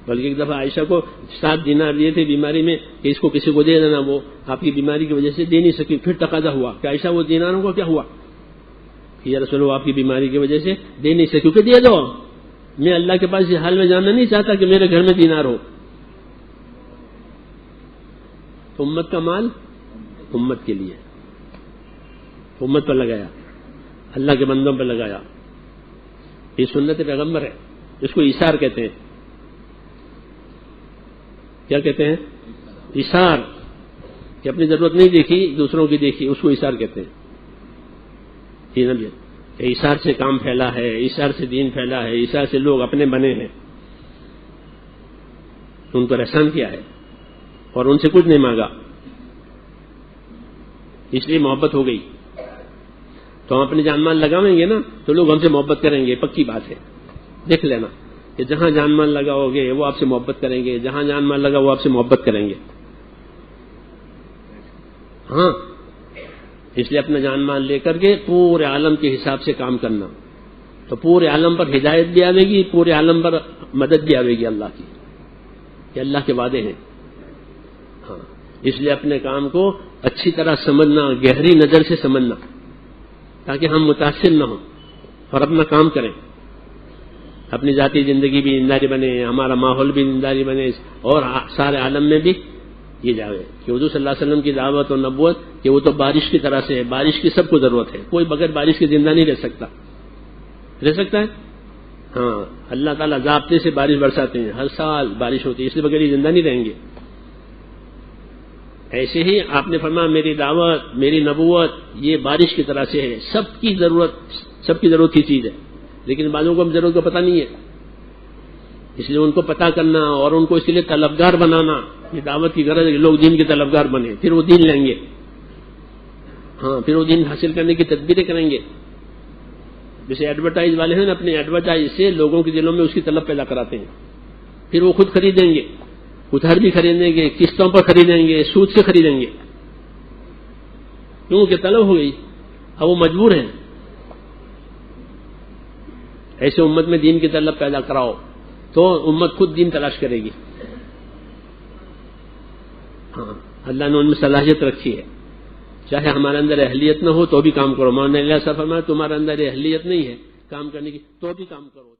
بلکہ ایک دفعہ عائشہ کو 7 دینار دیے تھے بیماری میں کہ اس کو کسی کو دے دینا، وہ آپ کی بیماری کی وجہ سے دے نہیں سکی. پھر تقاضا ہوا کہ عائشہ وہ دیناروں کو کیا ہوا؟ کہ یا رسول اللہ، آپ کی بیماری کی وجہ سے دے نہیں سکی، کہ دے دو، میں اللہ کے پاس یہ حال میں جاننا نہیں چاہتا کہ میرے گھر میں دینار ہو. تو امت کا مال امت کے لیے، امت پر لگایا، اللہ کے بندوں پر لگایا. یہ سنت پیغمبر ہے، اس کو ایثار کہتے ہیں. کیا کہتے ہیں؟ ایثار، کہ اپنی ضرورت نہیں دیکھی، دوسروں کی دیکھی، اس کو ایثار کہتے ہیں. یہ نبی ایثار سے کام پھیلا ہے، ایثار سے دین پھیلا ہے، ایثار سے لوگ اپنے بنے ہیں. ان پر احسان کیا ہے اور ان سے کچھ نہیں مانگا، اس لیے محبت ہو گئی. تو ہم اپنی جان مال لگاویں گے نا تو لوگ ہم سے محبت کریں گے، پکی بات ہے. دیکھ لینا کہ جہاں جان مال لگاؤ گے وہ آپ سے محبت کریں گے، جہاں جان مال لگا وہ آپ سے محبت کریں گے. ہاں، اس لیے اپنا جان مال لے کر کے پورے عالم کے حساب سے کام کرنا، تو پورے عالم پر ہدایت بھی آئے گی، پورے عالم پر مدد بھی آئے گی اللہ کی. یہ اللہ کے وعدے ہیں. ہاں، اس لیے اپنے کام کو اچھی طرح سمجھنا، گہری نظر سے سمجھنا، تاکہ ہم متاثر نہ ہوں اور اپنا کام کریں. اپنی ذاتی زندگی بھی زنداری بنے، ہمارا ماحول بھی زنداری بنے، اور سارے عالم میں بھی یہ جاوے کہ حضور صلی اللہ علیہ وسلم کی دعوت اور نبوت کہ وہ تو بارش کی طرح سے ہے. بارش کی سب کو ضرورت ہے، کوئی بغیر بارش کے زندہ نہیں رہ سکتا. رہ سکتا ہے؟ ہاں، اللہ تعالیٰ ضابطے سے بارش برساتے ہیں، ہر سال بارش ہوتی ہے، اس لیے بغیر یہ زندہ نہیں رہیں گے. ایسے ہی آپ نے فرمایا میری دعوت، میری نبوت یہ بارش کی طرح سے ہے، سب کی ضرورت کی چیز ہے. لیکن بعضوں کو ضرورت کا پتہ نہیں ہے، اس لیے ان کو پتہ کرنا اور ان کو اس لیے طلبگار بنانا. یہ دعوت کی غرض ہے کہ لوگ دین کے طلبگار بنے، پھر وہ دین لیں گے. ہاں، پھر وہ دین حاصل کرنے کی تدبیریں کریں گے. جیسے ایڈورٹائز والے ہیں نا، اپنے ایڈورٹائز سے لوگوں کے دلوں میں اس کی طلب پیدا کراتے ہیں، پھر وہ خود خریدیں گے، ادھر بھی خریدیں گے، قسطوں پر خریدیں گے، سود سے خریدیں گے، کیونکہ طلب ہو گئی، اب وہ مجبور ہیں. ایسے امت میں دین کی طلب پیدا کراؤ تو امت خود دین تلاش کرے گی. ہاں، اللہ نے ان میں صلاحیت رکھی ہے، چاہے ہمارے اندر اہلیت نہ ہو تو بھی کام کرو. مولانا علیہ صاحب فرمایا تمہارے اندر اہلیت نہیں ہے کام کرنے کی تو بھی کام کرو.